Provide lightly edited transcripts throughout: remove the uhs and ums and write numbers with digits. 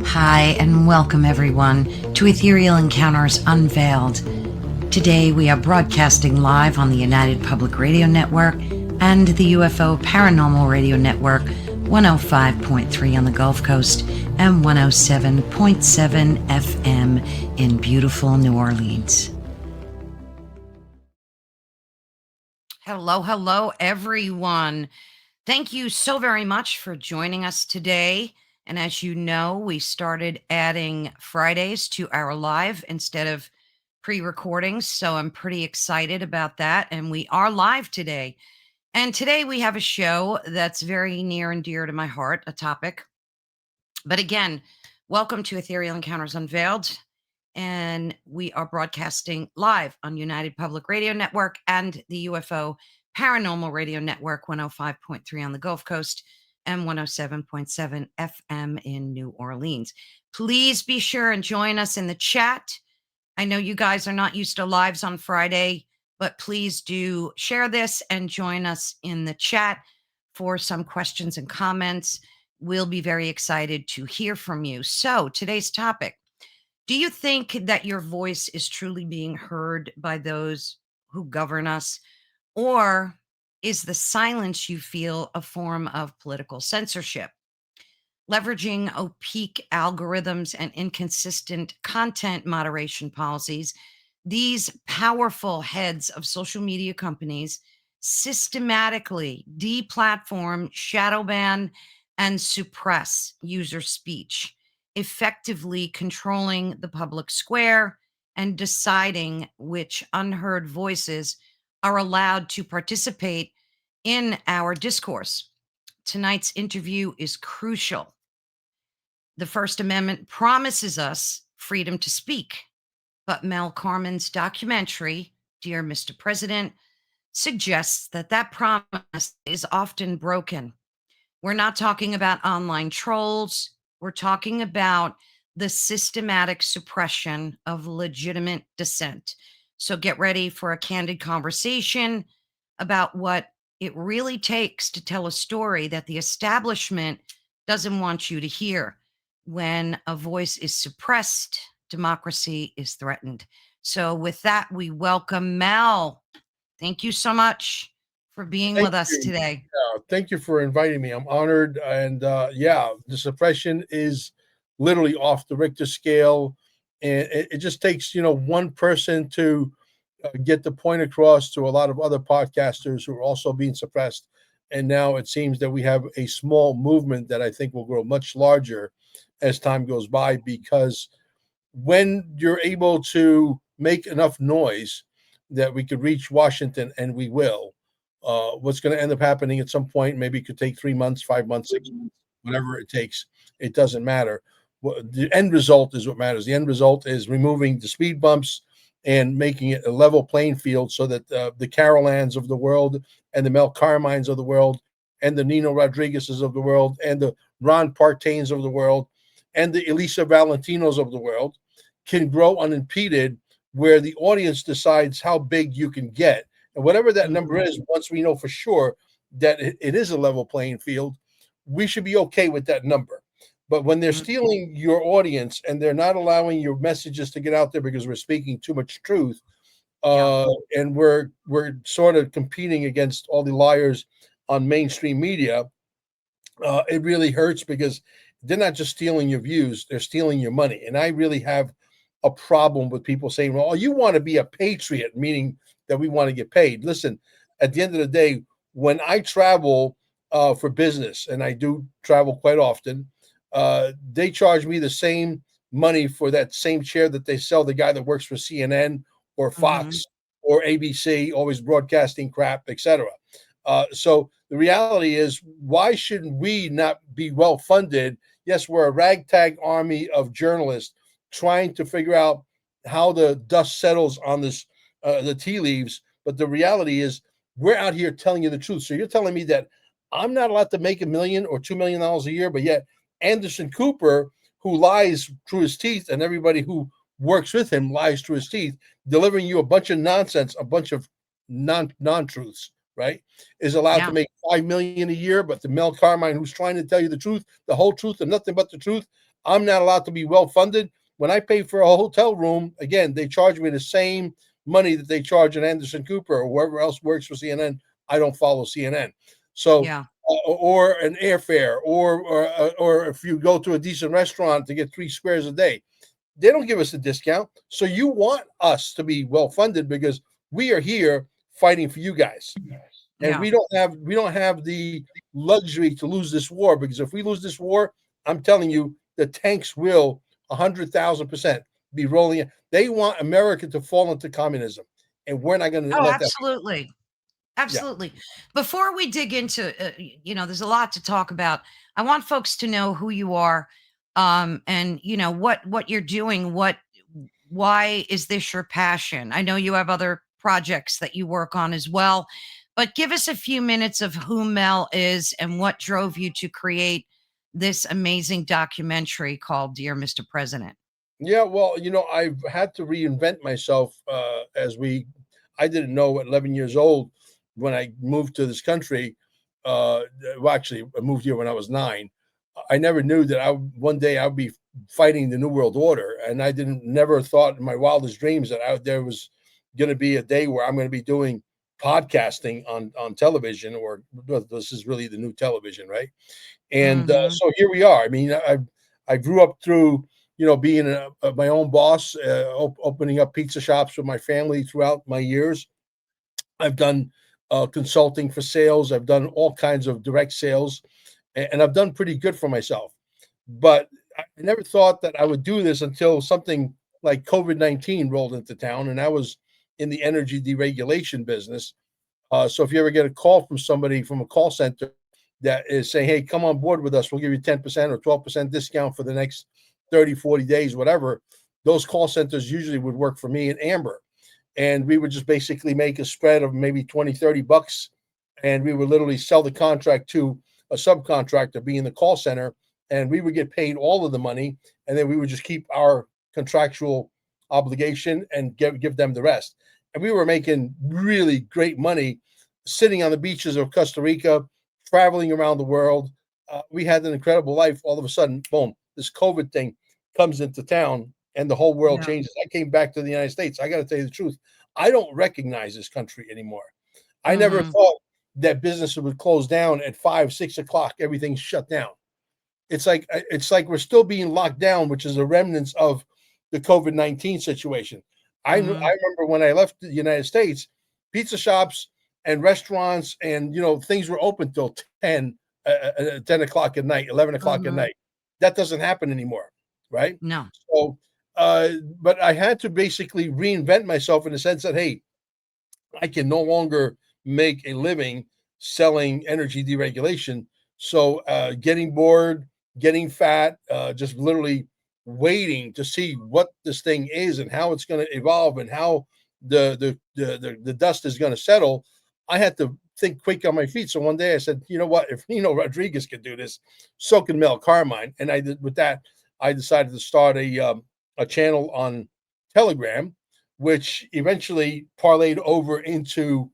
Hi, and welcome everyone to Ethereal Encounters Unveiled. Today we are broadcasting live on the United Public Radio Network and the UFO Paranormal Radio Network, 105.3 on the Gulf Coast and 107.7 FM in beautiful New Orleans. Hello, everyone. Thank you so very much for joining us today. And as you know, we started adding Fridays to our live instead of pre-recordings. So I'm pretty excited about that. And we are live today. And today we have a show that's very near and dear to my heart, a topic. But again, welcome to Ethereal Encounters Unveiled. And we are broadcasting live on United Public Radio Network and the UFO Paranormal Radio Network, 105.3 on the Gulf Coast and 107.7 FM in New Orleans. Please be sure and join us in the chat. I know you guys are not used to lives on Friday, but please do share this and join us in the chat for some questions and comments. We'll be very excited to hear from you. So today's topic: do you think that your voice is truly being heard by those who govern us? Or is the silence you feel a form of political censorship? Leveraging opaque algorithms and inconsistent content moderation policies, these powerful heads of social media companies systematically deplatform, shadow ban, and suppress user speech, effectively controlling the public square and deciding which unheard voices are allowed to participate in our discourse. Tonight's interview is crucial. The First Amendment promises us freedom to speak, but Mel Carmine's documentary, Dear Mr. President, suggests that that promise is often broken. We're not talking about online trolls. We're talking about the systematic suppression of legitimate dissent. So get ready for a candid conversation about what it really takes to tell a story that the establishment doesn't want you to hear. When a voice is suppressed, democracy is threatened. So with that, we welcome Mel. Thank you so much for being Thank with us you. today. Thank you for inviting me. I'm honored. And the suppression is literally off the Richter scale. And it just takes, one person to get the point across to a lot of other podcasters who are also being suppressed. And now it seems that we have a small movement that I think will grow much larger as time goes by, because when you're able to make enough noise that we could reach Washington, and we will, what's going to end up happening at some point, maybe it could take 3 months, 5 months, 6 months, whatever it takes. It doesn't matter. The end result is what matters. The end result is removing the speed bumps and making it a level playing field so that the Carol Anns of the world and the Mel Carmines of the world and the Nino Rodriguez's of the world and the Ron Partains of the world and the Elisa Valentinos of the world can grow unimpeded, where the audience decides how big you can get. And whatever that number is, once we know for sure that it is a level playing field, we should be okay with that number. But when they're stealing your audience and they're not allowing your messages to get out there because we're speaking too much truth, and we're sort of competing against all the liars on mainstream media, it really hurts, because they're not just stealing your views, they're stealing your money. And I really have a problem with people saying, well, you want to be a patriot, meaning that we want to get paid. Listen, at the end of the day, when I travel for business, and I do travel quite often, they charge me the same money for that same chair that they sell the guy that works for CNN or Fox or ABC, always broadcasting crap, etc. So the reality is, why shouldn't we not be well funded? Yes, we're a ragtag army of journalists trying to figure out how the dust settles on this, the tea leaves. But the reality is, we're out here telling you the truth. So you're telling me that I'm not allowed to make $1 million or $2 million a year, but yet Anderson Cooper, who lies through his teeth, and everybody who works with him lies through his teeth, delivering you a bunch of nonsense, a bunch of non-truths. right, is allowed to Yeah. make 5 million a year, but the Mel Carmine who's trying to tell you the truth, the whole truth, and nothing but the truth, I'm not allowed to be well funded. When I pay for a hotel room, again, they charge me the same money that they charge an Anderson Cooper or whoever else works for CNN. I don't follow CNN. So, Yeah. or an airfare, or if you go to a decent restaurant to get 3 squares a day, they don't give us a discount. So you want us to be well funded because we are here fighting for you guys, and Yeah. we don't have the luxury to lose this war, because if we lose this war, I'm telling you, the tanks will 100,000% be rolling in. They want America to fall into communism, and we're not going to Oh, let that. absolutely. Yeah. Absolutely. Before we dig into, there's a lot to talk about. I want folks to know who you are, and what you're doing. Why is this your passion? I know you have other projects that you work on as well, but give us a few minutes of who Mel is and what drove you to create this amazing documentary called "Dear Mr. President." Yeah, well, I've had to reinvent myself I didn't know at 11 years old when I moved to this country. Well, actually, I moved here when I was 9. I never knew that one day I would be fighting the New World Order, and I didn't never thought in my wildest dreams that there was going to be a day where I'm going to be doing podcasting on television, or well, this is really the new television, right? And Hmm. so here we are. I mean, I grew up through being my own boss, opening up pizza shops with my family throughout my years. I've done consulting for sales. I've done all kinds of direct sales, and I've done pretty good for myself. But I never thought that I would do this until something like COVID-19 rolled into town, and I was in the energy deregulation business. So if you ever get a call from somebody from a call center that is saying, hey, come on board with us, we'll give you 10% or 12% discount for the next 30, 40 days, whatever, those call centers usually would work for me and Amber. And we would just basically make a spread of maybe 20, $30. And we would literally sell the contract to a subcontractor, be in the call center, and we would get paid all of the money. And then we would just keep our contractual obligation and give them the rest. And we were making really great money sitting on the beaches of Costa Rica, traveling around the world. We had an incredible life. All of a sudden, boom, this COVID thing comes into town and the whole world Yeah. changes. I came back to the United States. I got to tell you the truth. I don't recognize this country anymore. I never Hmm. thought that businesses would close down at 5, 6 o'clock. Everything's shut down. It's like we're still being locked down, which is the remnants of the COVID-19 situation. Hmm. I remember when I left the United States, pizza shops and restaurants and things were open till 10 o'clock at night, 11 o'clock at Hmm. night. That doesn't happen anymore, right? No. So, but I had to basically reinvent myself in the sense that, hey, I can no longer make a living selling energy deregulation. So, getting bored, getting fat, just literally waiting to see what this thing is and how it's going to evolve and how the dust is going to settle. I had to think quick on my feet. So one day I said, you know what? If Nino Rodriguez can do this, so can Mel Carmine. And I did with that. I decided to start a channel on Telegram, which eventually parlayed over into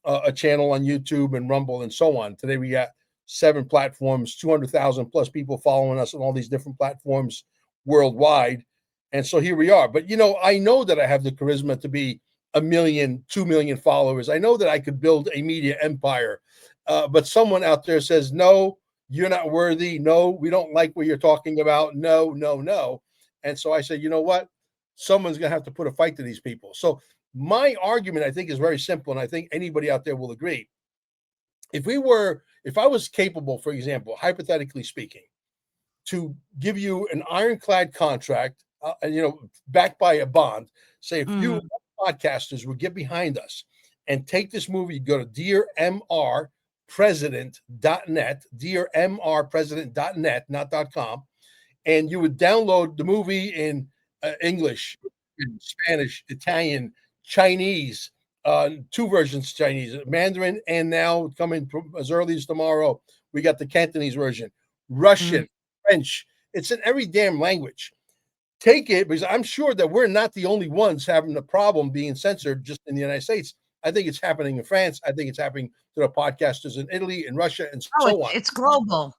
a channel on YouTube and Rumble and so on. Today we got 7 platforms, 200,000 plus people following us on all these different platforms worldwide. And so here we are. But I know that I have the charisma to be a million, 2 million followers. I know that I could build a media empire. But someone out there says, no, you're not worthy. No, we don't like what you're talking about. No, no, no. And so I said, you know what? Someone's going to have to put a fight to these people. So my argument, I think, is very simple, and I think anybody out there will agree. If I was capable, for example, hypothetically speaking, to give you an ironclad contract, backed by a bond, say if you Hmm. podcasters would get behind us and take this movie, go to dearmrpresident.net, dearmrpresident.net, not .com, and you would download the movie in English, in Spanish, Italian, Chinese, 2 versions Chinese, Mandarin, and now coming as early as tomorrow, we got the Cantonese version, Hmm. Russian, French. It's in every damn language. Take it, because I'm sure that we're not the only ones having the problem being censored just in the United States. I think it's happening in France. I think it's happening to the podcasters in Italy and Russia and Oh, so on. it's global.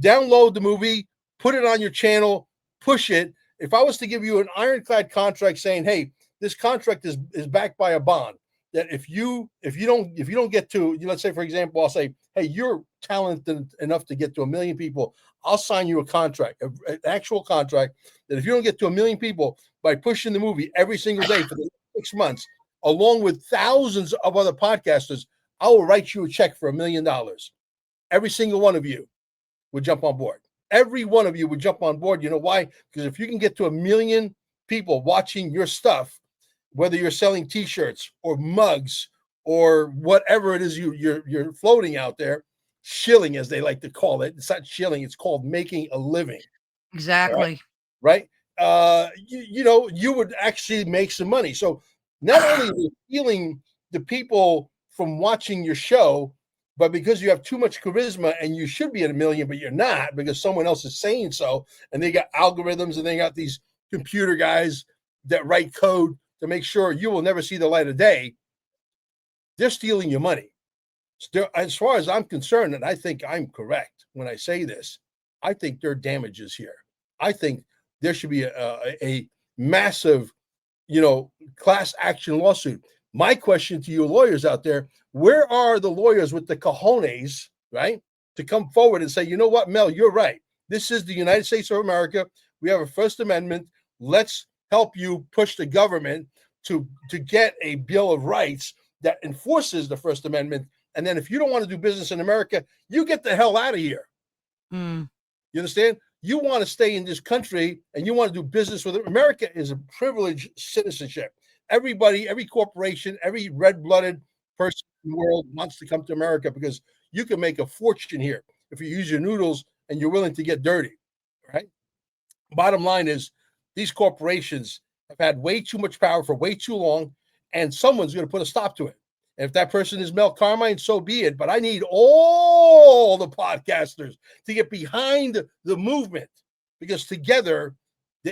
Download the movie, put it on your channel, push it. If I was to give you an ironclad contract saying, hey, this contract is backed by a bond, that if you don't get to, let's say for example, I'll say, hey, you're talented enough to get to 1 million people, I'll sign you a contract, an actual contract, that if you don't get to 1 million people by pushing the movie every single day for the next 6 months, along with thousands of other podcasters, I will write you a check for $1 million. Every single one of you would jump on board. Every one of you would jump on board. You know why? Because if you can get to 1 million people watching your stuff, whether you're selling T-shirts or mugs or whatever it is you're floating out there, shilling as they like to call it. It's not shilling; it's called making a living. All right, Exactly. right? You would actually make some money. So not only are you stealing the people from watching your show, but because you have too much charisma and you should be at 1 million, but you're not because someone else is saying so, and they got algorithms and they got these computer guys that write code to make sure you will never see the light of day. They're stealing your money. As far as I'm concerned, and I think I'm correct when I say this, I think there are damages here. I think there should be a massive, class action lawsuit. My question to you lawyers out there, where are the lawyers with the cojones, right, to come forward and say, you know what, Mel, you're right. This is the United States of America. We have a First Amendment. Let's help you push the government to get a Bill of Rights that enforces the First Amendment. And then if you don't want to do business in America, you get the hell out of here. Mm. You understand? You want to stay in this country and you want to do business with it. America is a privileged citizenship. Everybody, every corporation, every red-blooded person in the world wants to come to America because you can make a fortune here if you use your noodles and you're willing to get dirty, right? Bottom line is these corporations have had way too much power for way too long, and someone's going to put a stop to it. And if that person is Mel Carmine, so be it. But I need all the podcasters to get behind the movement because together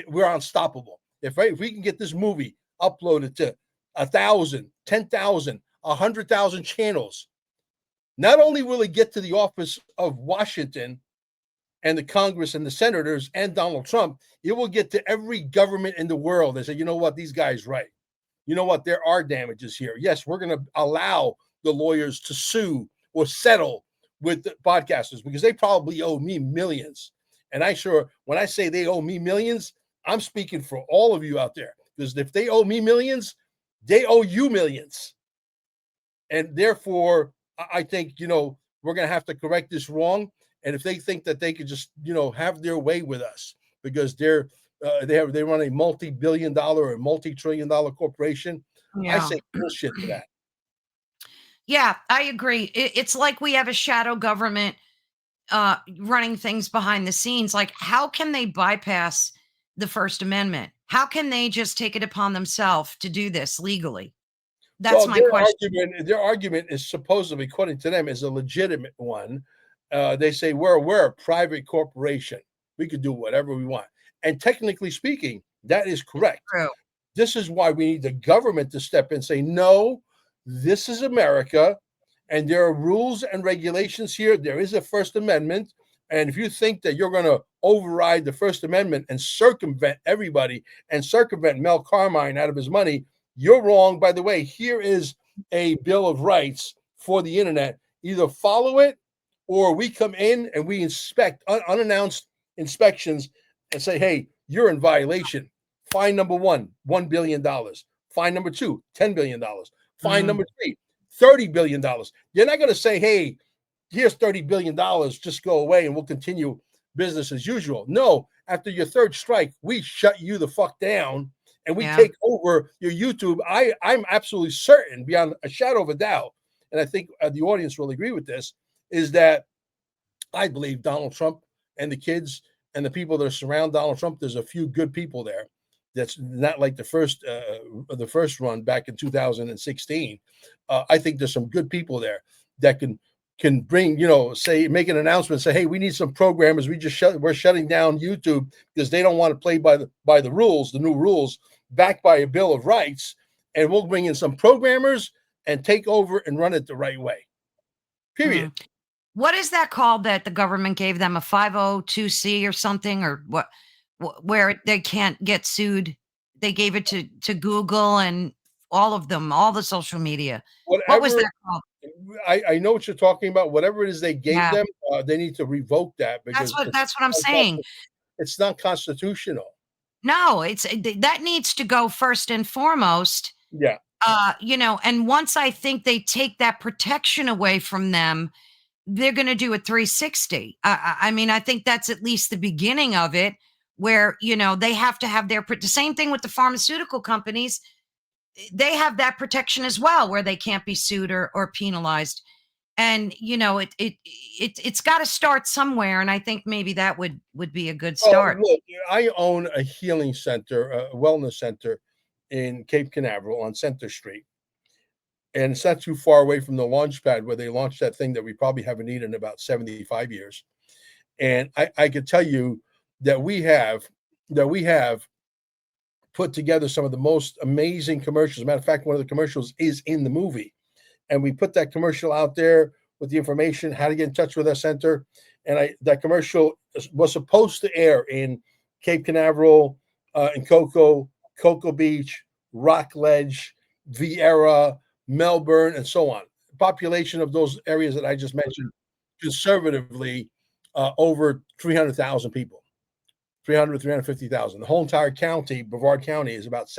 we're unstoppable. If we can get this movie uploaded to 1,000, 10,000, 100,000 channels, not only will it get to the office of Washington and the Congress and the senators and Donald Trump, it will get to every government in the world. They say, you know what, these guys right. You know what, there are damages here. Yes, we're going to allow the lawyers to sue or settle with the podcasters because they probably owe me millions. And when I say they owe me millions, I'm speaking for all of you out there. Because if they owe me millions, they owe you millions. And therefore, I think, we're going to have to correct this wrong. And if they think that they could just, have their way with us because they run a multi-billion-dollar or multi-trillion-dollar corporation, I Yeah. say bullshit to that. Yeah, I agree. It's like we have a shadow government running things behind the scenes. Like, how can they bypass the First Amendment? How can they just take it upon themselves to do this legally? That's Well, my question. their argument is supposedly, according to them, is a legitimate one. They say we're a private corporation. We could do whatever we want. And technically speaking, that is correct. True. This is why we need the government to step in and say, no, this is America, and there are rules and regulations here. There is a First Amendment. And if you think that you're going to override the First Amendment and circumvent everybody and circumvent Mel Carmine out of his money, you're wrong. By the way, here is a Bill of Rights for the internet. Either follow it or we come in and we inspect unannounced inspections and say, hey, you're in violation. Fine number one, $1 billion. Fine number two, $10 billion. Fine number three, $30 billion. You're not going to say, hey, here's $30 billion, just go away and we'll continue business as usual. No, after your third strike, we shut you the fuck down and we take over your YouTube. I'm absolutely certain, beyond a shadow of a doubt, and I think the audience will agree with this, is that I believe Donald Trump and the kids and the people that surround Donald Trump, there's a few good people there. That's not like the first run back in 2016. I think there's some good people there that can bring, make an announcement, say, hey, we need some programmers. We're shutting down YouTube because they don't want to play by the rules, the new rules, backed by a Bill of Rights, and we'll bring in some programmers and take over and run it the right way. Period. Mm. What is that called that the government gave them, a 502c or something, or what, where they can't get sued? They gave it to Google and all of them, all the social media. What was Whatever, that called? I know what you're talking about. Whatever it is they gave Yeah, them, they need to revoke that because that's what I'm saying. it's not constitutional. No, that needs to go first and foremost. Yeah. And once I think they take that protection away from them, they're going to do a 360. I mean, I think that's at least the beginning of it, where they have to have the same thing with the pharmaceutical companies. They have that protection as well, where they can't be sued or penalized. And it's got to start somewhere. And I think maybe that would be a good Well, start. look, I own a healing center, a wellness center in Cape Canaveral on Center Street. And it's not too far away from the launch pad where they launched that thing that we probably haven't eaten in about 75 years. And I could tell you that we have put together some of the most amazing commercials. As a matter of fact, one of the commercials is in the movie. And we put that commercial out there with the information how to get in touch with our center. And that commercial was supposed to air in Cape Canaveral, in Cocoa Beach, Rockledge, Vieira, Melbourne, and so on. The population of those areas that I just mentioned, conservatively, over 300,000 people. 300, 350,000. The whole entire county, Brevard County, is about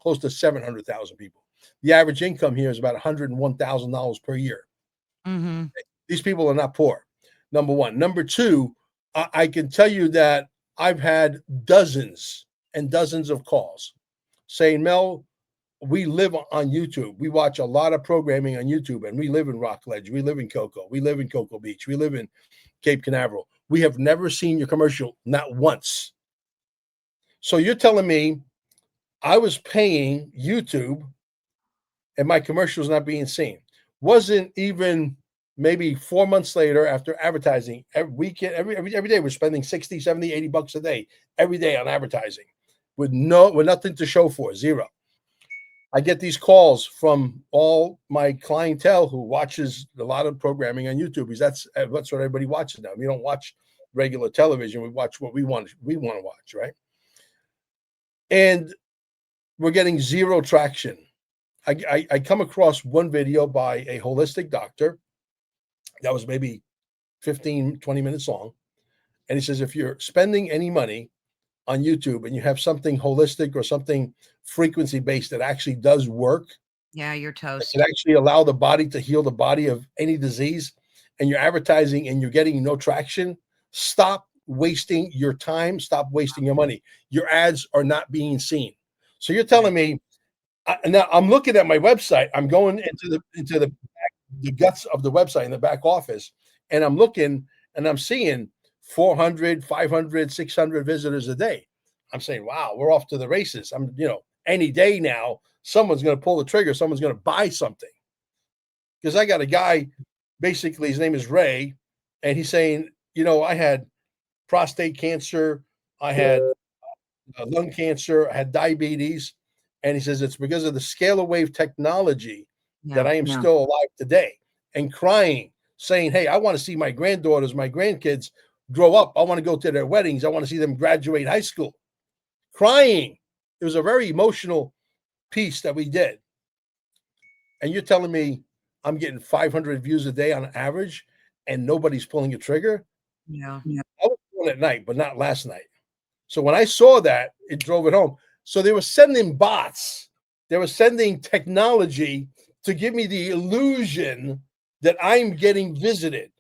close to 700,000 people. The average income here is about $101,000 per year. Hmm. These people are not poor. Number one. Number two, I can tell you that I've had dozens and dozens of calls saying, Mel, we live on YouTube. We watch a lot of programming on YouTube, and we live in Rockledge. We live in Cocoa. We live in Cocoa Beach. We live in Cape Canaveral. We have never seen your commercial, not once. So you're telling me I was paying YouTube and my commercials not being seen? Wasn't even maybe 4 months later after advertising every weekend, every day we're spending 60, 70, $80 a day, every day on advertising with nothing to show for, zero. I get these calls from all my clientele who watches a lot of programming on YouTube because that's what everybody watches now. We don't watch regular television. We watch what we want to watch, right? And we're getting zero traction. I come across one video by a holistic doctor that was maybe 15, 20 minutes long. And he says, if you're spending any money on YouTube and you have something holistic or something frequency based that actually does work, Yeah, you're that can toast. actually allow the body to heal the body of any disease, and you're advertising and you're getting no traction, stop wasting your time, stop wasting your money. Your ads are not being seen. So you're telling Right. me now I'm looking at my website. I'm going into the guts of the website in the back office, and I'm looking and I'm seeing 400, 500, 600 visitors a day. I'm saying, wow, we're off to the races. Any day now, someone's going to pull the trigger. Someone's going to buy something. Because I got a guy, basically, his name is Ray, and he's saying, I had prostate cancer, I had lung cancer, I had diabetes. And he says, it's because of the scalar wave technology that Yeah. I am still alive today, and crying, saying, hey, I want to see my granddaughters, my grandkids grow up. I want to go to their weddings. I want to see them graduate high school. Crying. It was a very emotional piece that we did. And you're telling me I'm getting 500 views a day on average and nobody's pulling a trigger? Yeah. I was doing it at night, but not last night. So when I saw that, it drove it home. So they were sending bots, they were sending technology to give me the illusion that I'm getting visited.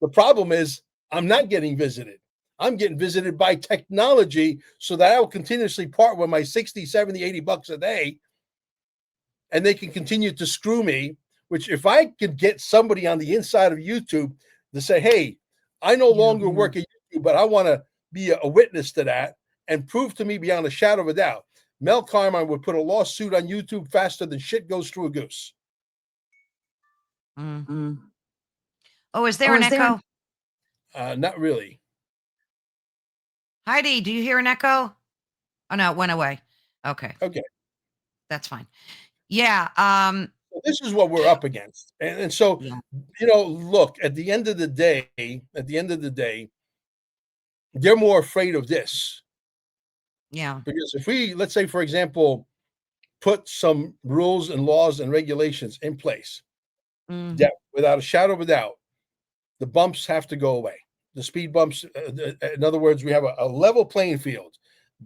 The problem is I'm not getting visited. I'm getting visited by technology so that I will continuously part with my 60, 70, $80 a day, and they can continue to screw me. Which, if I could get somebody on the inside of YouTube to say, hey, I no Yeah. longer work at YouTube, but I want to be a witness to that and prove to me beyond a shadow of a doubt, Mel Carmine would put a lawsuit on YouTube faster than shit goes through a goose. Mm. Oh, is there an echo? Not really. Heidi, do you hear an echo? Oh no, it went away. Okay, Okay. that's fine. Yeah. this is what we're up against. And so, Yeah. look, at the end of the day, they're more afraid of this Yeah. because if we, let's say, for example, put some rules and laws and regulations in place Mm, that without a shadow of a doubt, the bumps have to go away. The speed bumps, in other words, we have a level playing field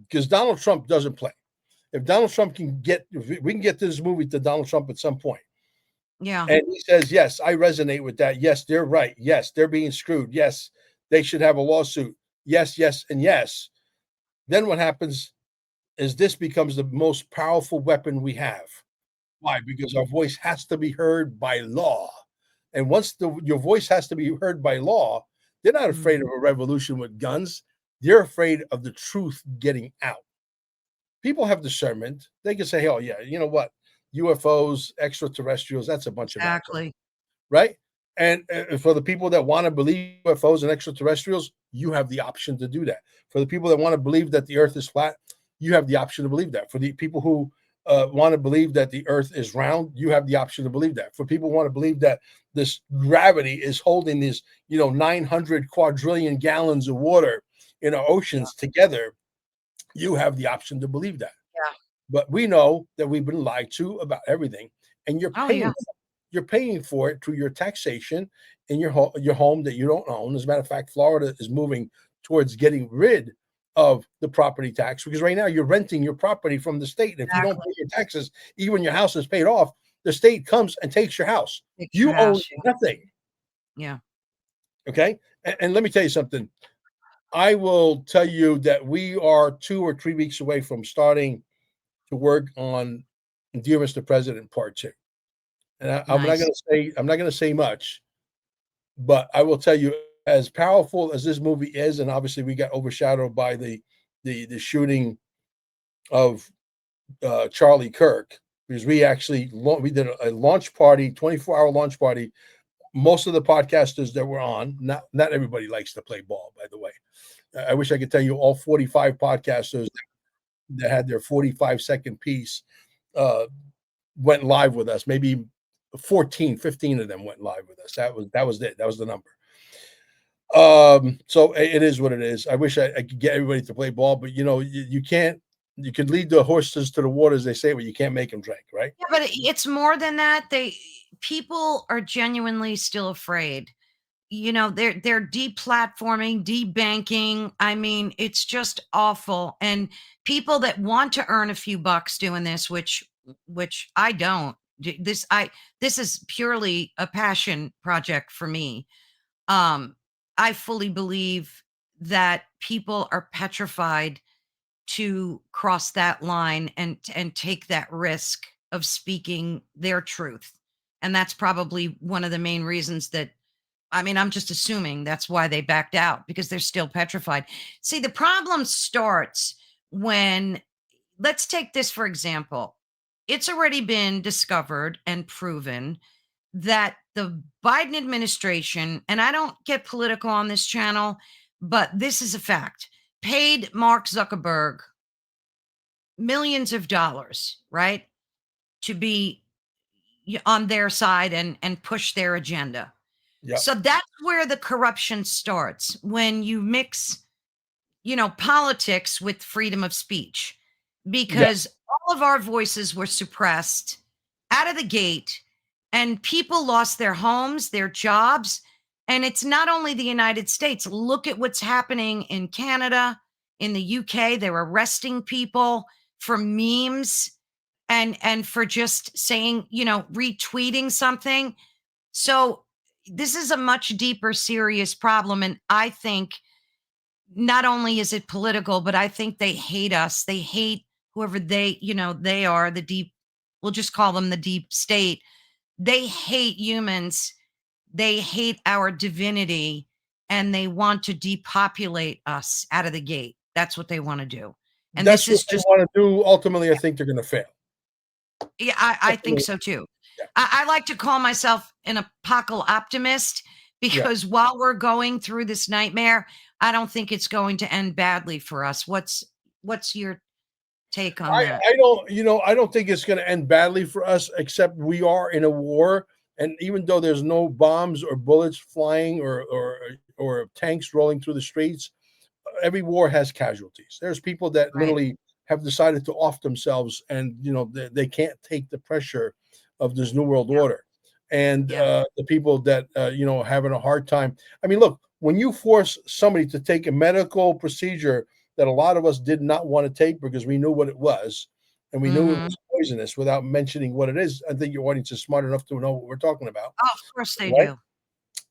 because Donald Trump doesn't play. If Donald Trump can get, if we can get this movie to Donald Trump at some point, yeah. and he says, yes, I resonate with that. Yes, they're right. Yes, they're being screwed. Yes, they should have a lawsuit. Yes, yes, and yes. Then what happens is this becomes the most powerful weapon we have. Why? Because our voice has to be heard by law. And once your voice has to be heard by law, they're not afraid Mm, of a revolution with guns. They're afraid of the truth getting out. People have discernment. They can say, oh, yeah, you know what? UFOs, extraterrestrials, that's a bunch of nonsense, exactly. right? And for the people that want to believe UFOs and extraterrestrials, you have the option to do that. For the people that want to believe that the earth is flat, you have the option to believe that. For the people who want to believe that the earth is round, you have the option to believe that. For people who want to believe that this gravity is holding these, 900 quadrillion gallons of water in our Yeah. oceans together, you have the option to believe that. Yeah. But we know that we've been lied to about everything, and Oh, yeah. you're paying for it through your taxation in your home that you don't own. As a matter of fact, Florida is moving towards getting rid of the property tax because right now you're renting your property from the state. And if you don't Exactly. pay your taxes, even when your house is paid off, the state comes and takes your house. Fix your You own house. Yeah. nothing. Yeah. Okay. And let me tell you something. I will tell you that we are 2 or 3 weeks away from starting to work on Dear Mr. President Part Two. And Nice. I'm not going to say much, but I will tell you, as powerful as this movie is, and obviously we got overshadowed by the shooting of Charlie Kirk because we did a launch party, 24-hour launch party. Most of the podcasters that were on, not everybody likes to play ball, by the way. I wish I could tell you all 45 podcasters that had their 45-second piece uh, went live with us. Maybe 14, 15 of them went live with us. That was it. That was the number. So it is what it is. I wish I could get everybody to play ball, but you can't. You can lead the horses to the water, as they say, but you can't make them drink, right? Yeah, but it's more than that. People are genuinely still afraid. They're deplatforming, debanking. I mean, it's just awful. And people that want to earn a few bucks doing this, which I don't. This is purely a passion project for me. Um, I fully believe that people are petrified to cross that line and take that risk of speaking their truth. And that's probably one of the main reasons that, I mean, I'm just assuming that's why they backed out because they're still petrified. See, the problem starts when, let's take this for example. It's already been discovered and proven that the Biden administration, and I don't get political on this channel, but this is a fact, paid Mark Zuckerberg millions of dollars, right? To be on their side and push their agenda. Yeah. So that's where the corruption starts when you mix, politics with freedom of speech, Yeah. because all of our voices were suppressed out of the gate and people lost their homes, their jobs. And it's not only the United States. Look at what's happening in Canada, in the UK. They're arresting people for memes and for just saying, retweeting something. So this is a much deeper, serious problem. And I think not only is it political, but I think they hate us. They hate whoever they are, the deep, we'll just call them the deep state. They hate humans. They hate our divinity and they want to depopulate us out of the gate. That's what they want to do. And That's this what is they just, want to do. Ultimately, I think they're going to fail. yeah, I think Ultimately, so too. yeah. I like to call myself an apocalypse optimist Yeah. because while we're going through this nightmare, I don't think it's going to end badly for us. What's your take on that? I don't, I don't think it's going to end badly for us, except we are in a war. And even though there's no bombs or bullets flying or tanks rolling through the streets, every war has casualties. There's people that Right. literally have decided to off themselves, and they can't take the pressure of this new world Yeah. order. And Yeah. the people that having a hard time. I mean, look, when you force somebody to take a medical procedure that a lot of us did not want to take because we knew what it was, and we knew it Mhm. was poisonous without mentioning what it is, I think your audience is smart enough to know what we're talking about, Oh, of course they right? do.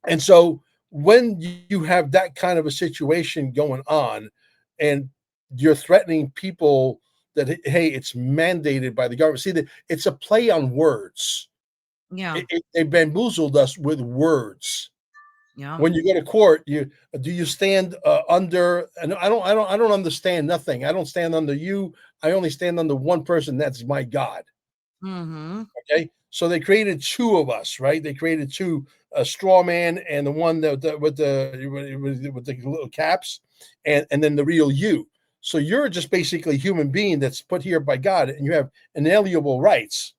And so when you have that kind of a situation going on, and you're threatening people that, hey, it's mandated by the government. See, that it's a play on words. Yeah. They bamboozled us with words. Yeah. When you go to court, you stand under, and I don't understand nothing. I don't stand under you. I only stand under one person. That's my God. Mhm. Okay, so they created two of us, right? They created two, a straw man and the one with the little caps, and then the real you. So you're just basically a human being that's put here by God, and you have inalienable rights.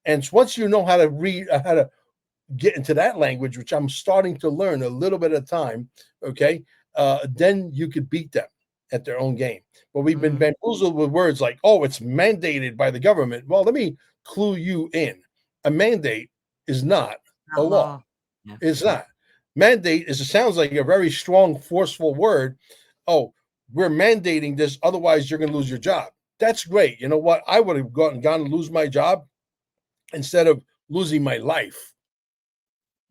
And once you know how to read, how to get into that language, which I'm starting to learn a little bit at a time, okay, then you could beat them at their own game. But we've been Mm. bamboozled with words like, oh, it's mandated by the government. Well, let me clue you in. A mandate is not a Not law. law. Yeah. It's not. Mandate is, it sounds like a very strong, forceful word. Oh, we're mandating this, otherwise you're going to lose your job. That's great. You know what? I would have gone to lose my job instead of losing my life.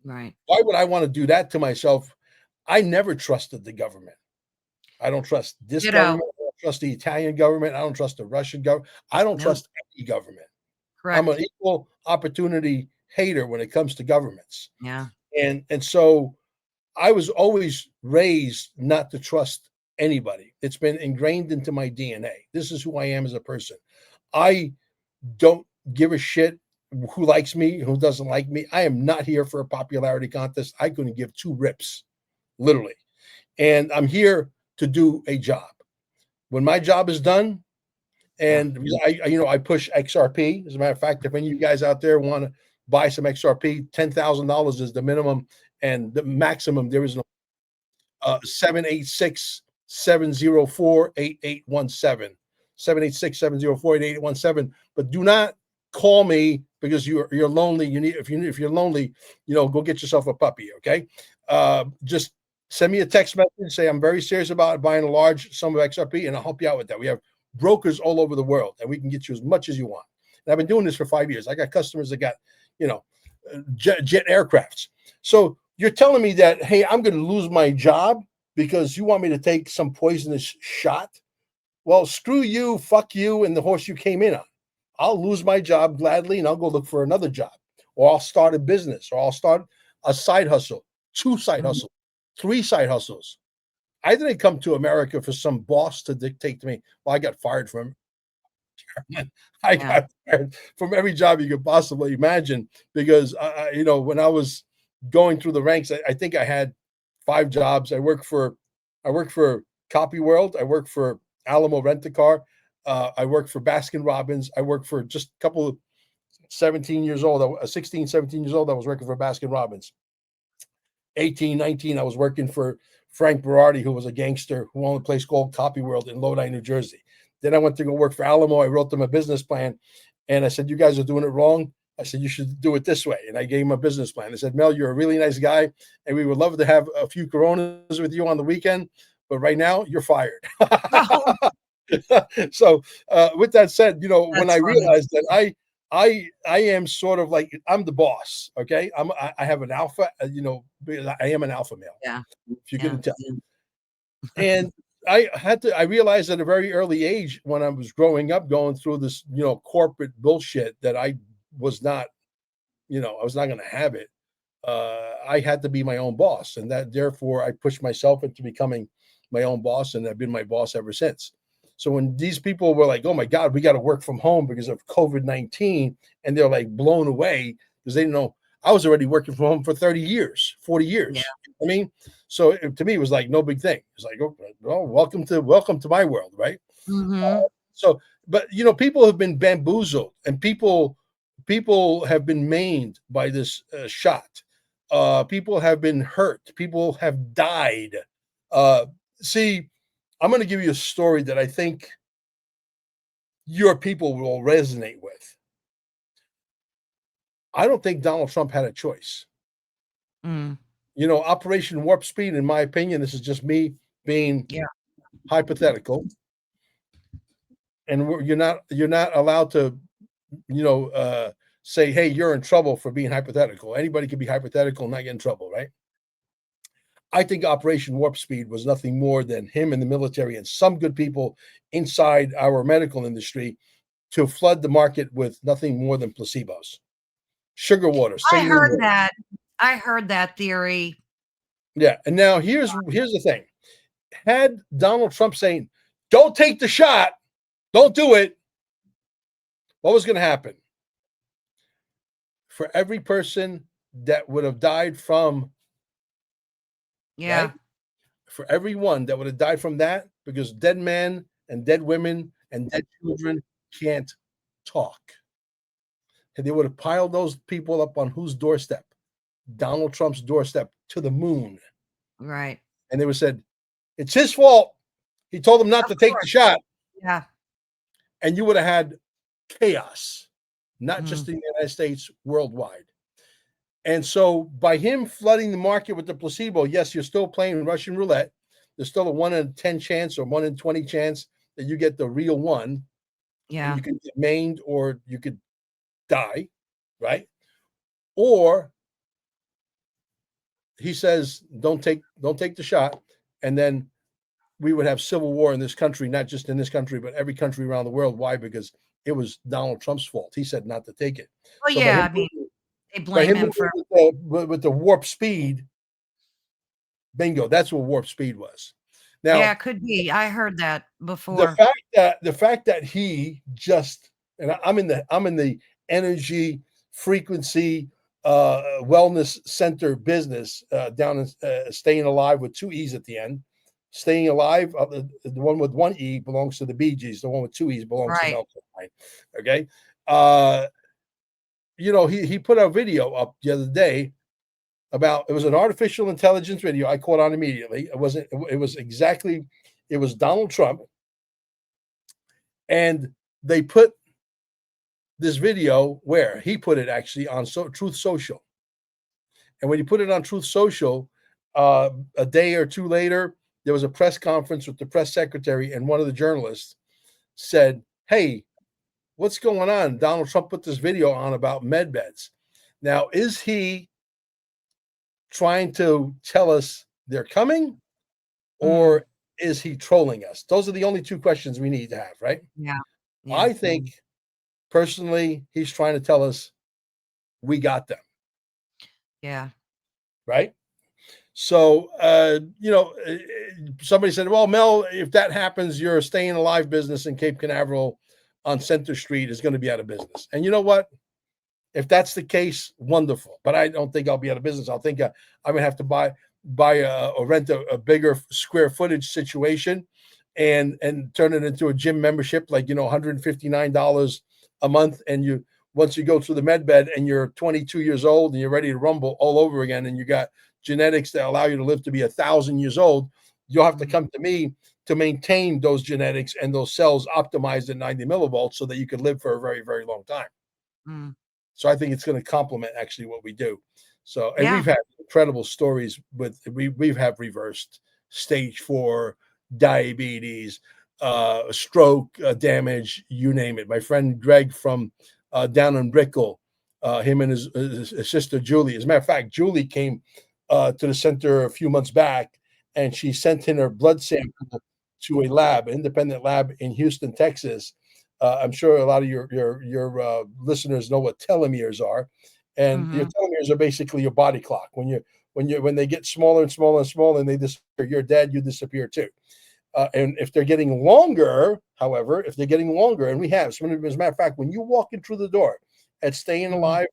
Right. Why would I want to do that to myself? I never trusted the government. I don't trust this Ditto. government. I don't trust the Italian government. I don't trust the Russian government. I don't Nope. trust any government. I'm an Correct. equal opportunity hater when it comes to governments. Yeah. And so I was always raised not to trust anybody. It's been ingrained into my DNA. This is who I am as a person. I don't give a shit who likes me, who doesn't like me. I am not here for a popularity contest. I couldn't give two rips, literally. And I'm here to do a job. When my job is done, Yeah. and I push XRP. As a matter of fact, if any of you guys out there want to buy some XRP, $10,000 is the minimum, and the maximum there is no 786 704 8817. 786 704 8817. But do not call me because you're lonely. You need, if you're lonely, go get yourself a puppy. Okay. Just send me a text message. Say I'm very serious about buying a large sum of XRP, and I'll help you out with that. We have brokers all over the world, and we can get you as much as you want. And I've been doing this for 5 years. I got customers that got, you know, jet aircrafts. So you're telling me that, hey, I'm going to lose my job because you want me to take some poisonous shot? Well, screw you, fuck you, and the horse you came in on. I'll lose my job gladly, and I'll go look for another job, or I'll start a business, or I'll start a side hustle, two side Mhm. hustles, three side hustles. I didn't come to America for some boss to dictate to me. Well, I got fired from I Yeah. got fired from every job you could possibly imagine because when I was going through the ranks, I think I had five jobs. I worked for Copy World. I worked for Alamo Rent a Car. I worked for Baskin Robbins. I worked for just a couple of 17 years old, 16, 17 years old. I was working for Baskin Robbins. 18, 19, I was working for Frank Berardi, who was a gangster who owned a place called Copy World in Lodi, New Jersey. Then I went to go work for Alamo. I wrote them a business plan, and I said, "You guys are doing it wrong." I said, "You should do it this way." And I gave him a business plan. I said, "Mel, you're a really nice guy, and we would love to have a few Coronas with you on the weekend, but right now you're fired." Oh, So, with that said, when I that's funny. realized that I am sort of like, I'm the boss. Okay, I have an alpha. Because I am an alpha male, Yeah. if you Yeah. couldn't tell. Yeah. And I realized at a very early age when I was growing up, going through this, corporate bullshit, that I was not going to have it. I had to be my own boss, and that therefore I pushed myself into becoming my own boss, and I've been my boss ever since. So when these people were like, "Oh my God, we got to work from home because of COVID-19," and they're like blown away because they didn't know I was already working from home for 30 years, 40 Yeah. years. I mean, so to me, it was like no big thing. It's like, oh, well, welcome to my world, right? Mhm. So, but people have been bamboozled, and people have been maimed by this shot. People have been hurt. People have died. Uh, See, I'm going to give you a story that I think your people will resonate with. I don't think Donald Trump had a choice. Mm. Operation Warp Speed, in my opinion, this is just me being Yeah. hypothetical, and you're not allowed to, say, hey, you're in trouble for being hypothetical. Anybody can be hypothetical and not get in trouble, right? I think Operation Warp Speed was nothing more than him and the military and some good people inside our medical industry to flood the market with nothing more than placebos, sugar water, I saline heard water. that. I heard that theory. Yeah, and now here's the thing: had Donald Trump saying, "Don't take the shot, don't do it," what was going to happen? For every person that would have died from, right? Yeah. For everyone that would have died from that, because dead men and dead women and dead children can't talk. And they would have piled those people up on whose doorstep? Donald Trump's doorstep, to the moon. Right. And they would have said, it's his fault. He told them not Of to take the course. shot. Yeah. And you would have had chaos, not just Mm. in the United States, worldwide. And so by him flooding the market with the placebo, yes, you're still playing Russian roulette. There's still a 1 in 10 chance or 1 in 20 chance that you get the real one, and Yeah. you could get maimed or you could die, right? Or he says, don't take the shot, and then we would have civil war in this country, not just in this country, but every country around the world. Why? Because it was Donald Trump's fault. He said not to take it. Well, So by yeah. him I mean, they by blame him him for. with the warp speed, bingo, that's what warp speed was. Yeah, Now, it could be. I heard that the before. fact that he just, and I'm in the energy frequency wellness center business, down in Staying Alive with two E's at the end. Staying Alive, the one with one E belongs to the Bee Gees. The one with two E's belongs to Right. Mel Carmine. Okay. uh he put a video up the other day about, it was an artificial intelligence video. I caught on immediately. It was Donald Trump, and they put this video, where he put it actually on Truth Social. And when he put it on Truth Social, a day or two later, there was a press conference with the press secretary, and one of the journalists said, hey, what's going on? Donald Trump put this video on about med beds. Now, is he trying to tell us they're coming, Mm. or is he trolling us? Those are the only two questions we need to have, right? Yeah. Yeah. I think personally, he's trying to tell us we got them, Yeah. right? So, somebody said, well, Mel, if that happens, your Staying Alive business in Cape Canaveral on Center Street is going to be out of business. And you know what? If that's the case, wonderful. But I don't think I'll be out of business. I'll think I'm going to have to buy or rent a bigger square footage situation, and turn it into a gym membership, like, $159 a month. And once you go through the med bed and you're 22 years old and you're ready to rumble all over again, and you got genetics that allow you to live to be 1,000 years old, you'll have to Mm. come to me to maintain those genetics and those cells optimized at 90 millivolts so that you could live for a very, very long time. Mm. So I think it's going to complement actually what we do. So, and Yeah. we've had incredible stories with, we've have reversed stage 4 diabetes, stroke damage, you name it. My friend Greg from down in Brickell, him and his sister Julie. As a matter of fact, Julie came to the center a few months back, and she sent in her blood sample to a lab, an independent lab in Houston, Texas. I'm sure a lot of your listeners know what telomeres are, and your Mhm. telomeres are basically your body clock. When they get smaller and smaller and smaller, and they disappear, you're dead. You disappear too. And if they're getting longer, however, and we have, so as a matter of fact, when you walk in through the door at Staying Mm. Alive,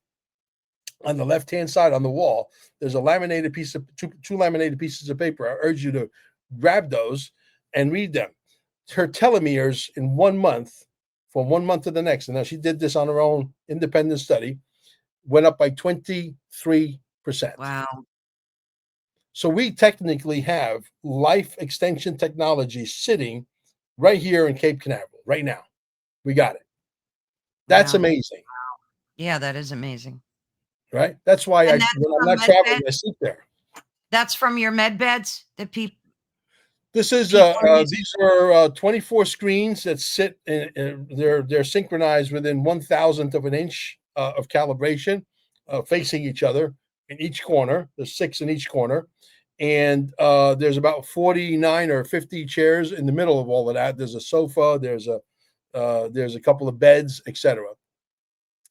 on the left-hand side on the wall, there's a laminated piece of two laminated pieces of paper. I urge you to grab those and read them. Her telomeres in 1 month from 1 month to the next, and now she did this on her own independent study, went up by 23%. Wow. So we technically have life extension technology sitting right here in Cape Canaveral right now. We got it. That's Wow. amazing, Yeah, that is amazing. right? That's why And that's when I'm from not med traveling, bed I sleep there. that's from your med beds that This is people are using? these are 24 screens that sit in, they're synchronized within 1,000th of an inch of calibration, facing each other in each corner. There's 6 in each corner, and there's about 49 or 50 chairs in the middle of all of that. There's a sofa, there's a couple of beds, etc.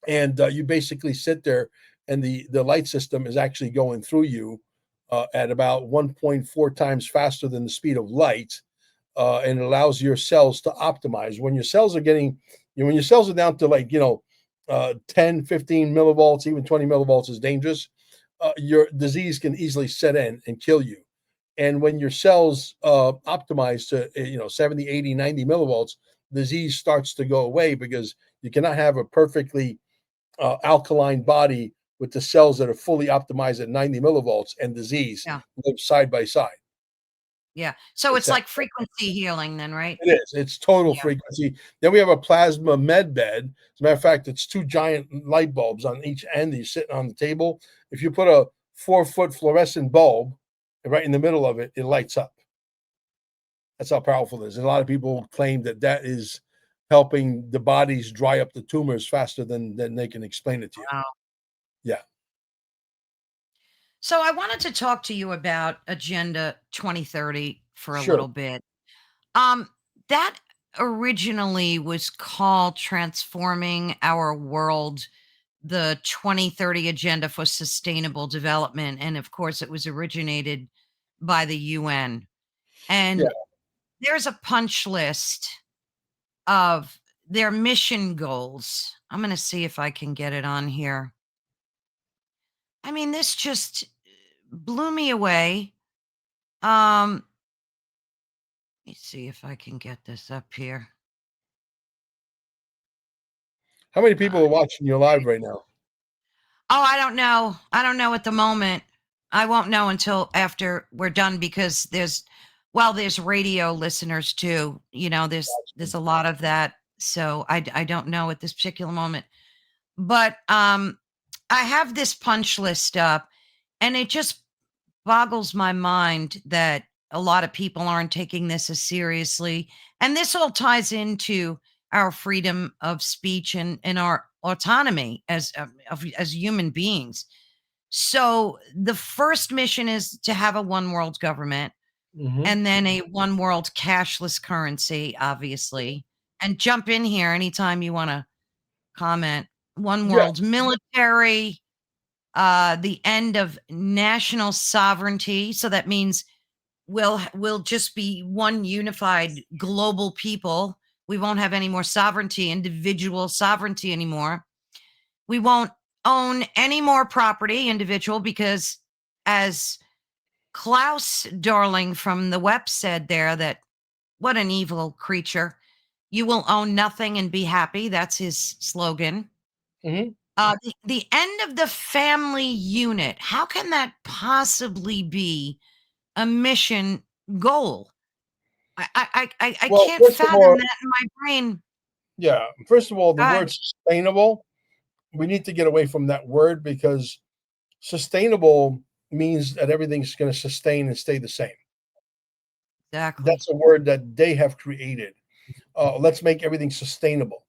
And you basically sit there, and the light system is actually going through you at about 1.4 times faster than the speed of light, and it allows your cells to optimize. When your cells are getting, when your cells are down to 10, 15 millivolts, even 20 millivolts is dangerous. Your disease can easily set in and kill you. And when your cells optimize to 70, 80, 90 millivolts, disease starts to go away, because you cannot have a perfectly alkaline body with the cells that are fully optimized at 90 millivolts and disease Yeah. live side by side. Yeah. So It's it's that like frequency healing then, right? it is. It's total Yeah. frequency. Then we have a plasma med bed. As a matter of fact, it's 2 giant light bulbs on each end. You're sitting on the table. If you put a 4-foot fluorescent bulb right in the middle of it, it lights up. That's how powerful it is. And a lot of people claim that that is helping the bodies dry up the tumors faster than they can explain it to you. Wow. Yeah, So I wanted to talk to you about Agenda 2030 for a sure. little bit. Um, that originally was called Transforming Our World, the 2030 Agenda for Sustainable Development. And of course, it was originated by the UN. Yeah. And there's a punch list of their mission goals. I'm going to see if I can get it on here. I mean, this just blew me away. Um, Let me see if I can get this up here. How many people Uh, are watching you live right now? oh, I don't know. I don't know at the moment. I won't know until after we're done, because there's radio listeners too. There's a lot of that. So I don't know at this particular moment. But I have this punch list up, and it just boggles my mind that a lot of people aren't taking this as seriously. And this all ties into our freedom of speech and our autonomy as human beings. So the first mission is to have a one world government, Hmm. and then a one world cashless currency, obviously. And jump in here anytime you want to comment. One Yeah. world military, the end of national sovereignty. So that means we'll just be one unified global people. We won't have any more sovereignty, individual sovereignty anymore. We won't own any more property, individual, because as Klaus Darling from the web said there, that what an evil creature. You will own nothing and be happy. That's his slogan. Hmm. The end of the family unit. How can that possibly be a mission goal? I Well, can't first of fathom all, that in my brain. yeah, first of all, the God, word sustainable, we need to get away from that word, because sustainable means that everything's going to sustain and stay the same. exactly. That's a word that they have created. Let's make everything sustainable.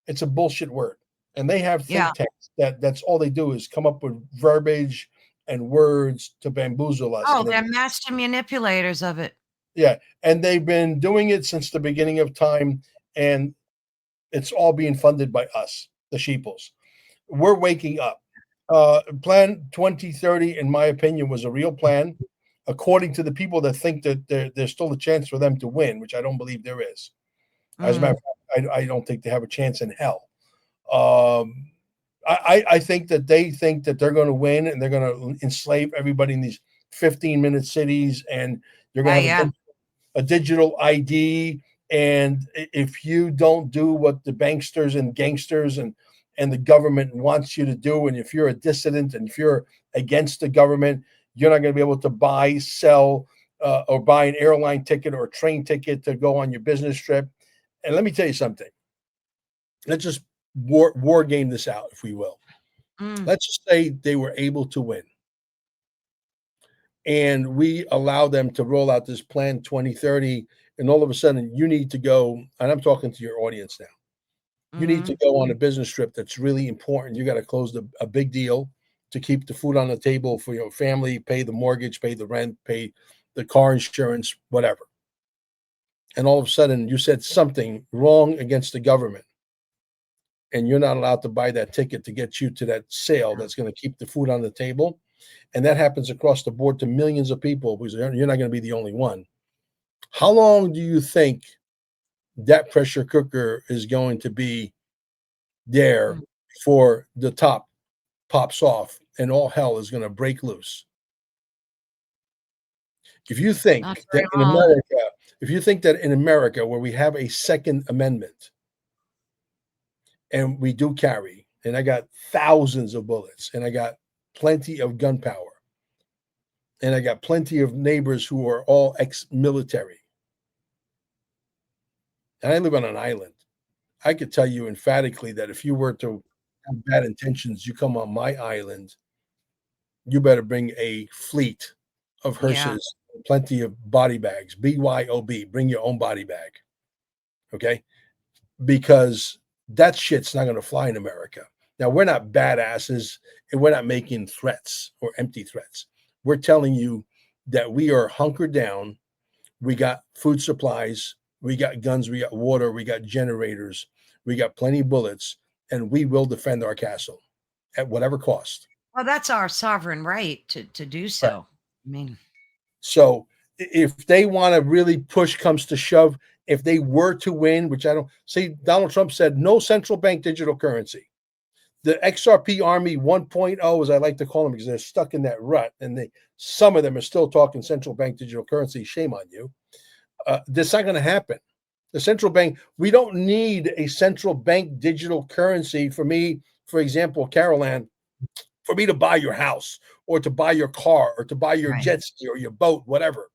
It's a bullshit word. And they have Yeah. think tanks that's all they do is come up with verbiage and words to bamboozle us. Oh, And they're master manipulators of it. yeah, and they've been doing it since the beginning of time, and it's all being funded by us, the sheeples. We're waking up. Plan 2030, in my opinion, was a real plan, according to the people that think that there's still a chance for them to win, which I don't believe there is. As a matter Mm, of fact, I don't think they have a chance in hell. Um, I think that they think that they're going to win, and they're going to enslave everybody in these 15-minute cities, and you're going yeah, to have yeah. a digital ID, And if you don't do what the banksters and gangsters and the government wants you to do, and if you're a dissident and if you're against the government, you're not going to be able to buy, sell, or buy an airline ticket or a train ticket to go on your business trip. And let me tell you something. Let's just war game this out, if we will. Mm, Let's just say they were able to win, and we allow them to roll out this plan 2030, and all of a sudden you need to go, and I'm talking to your audience now. You need to mhm. go on a business trip that's really important. You got to close a big deal to keep the food on the table for your family, pay the mortgage, pay the rent, pay the car insurance, whatever. And all of a sudden you said something wrong against the government, and you're not allowed to buy that ticket to get you to that sale Yeah. that's going to keep the food on the table. And that happens across the board to millions of people, because you're not going to be the only one. How long do you think that pressure cooker is going to be there Mm. for the top pops off and all hell is going to break loose? If you Not think very that in long. America, if you think that in America, where we have a Second Amendment and we do carry, and I got thousands of bullets, and I got plenty of gunpowder, and I got plenty of neighbors who are all ex-military, and I live on an island, I could tell you emphatically that if you were to have bad intentions, you come on my island, you better bring a fleet of Yeah. hearses, plenty of body bags, BYOB, bring your own body bag. Okay. Because that shit's not going to fly in America. Now, we're not badasses, and we're not making threats or empty threats. We're telling you that we are hunkered down. We got food supplies, we got guns, we got water, we got generators, we got plenty of bullets, and we will defend our castle at whatever cost. Well, that's our sovereign right to do Right. so. I mean, So if they want to really push comes to shove, if they were to win, which I don't see, Donald Trump said no central bank digital currency. The XRP Army 1.0, as I like to call them, because they're stuck in that rut, and some of them are still talking central bank digital currency. Shame on you. That's not going to happen. The central bank, we don't need a central bank digital currency for me, for example, Caroline, for me to buy your house or to buy your car or to buy your right. jet ski or your boat, whatever.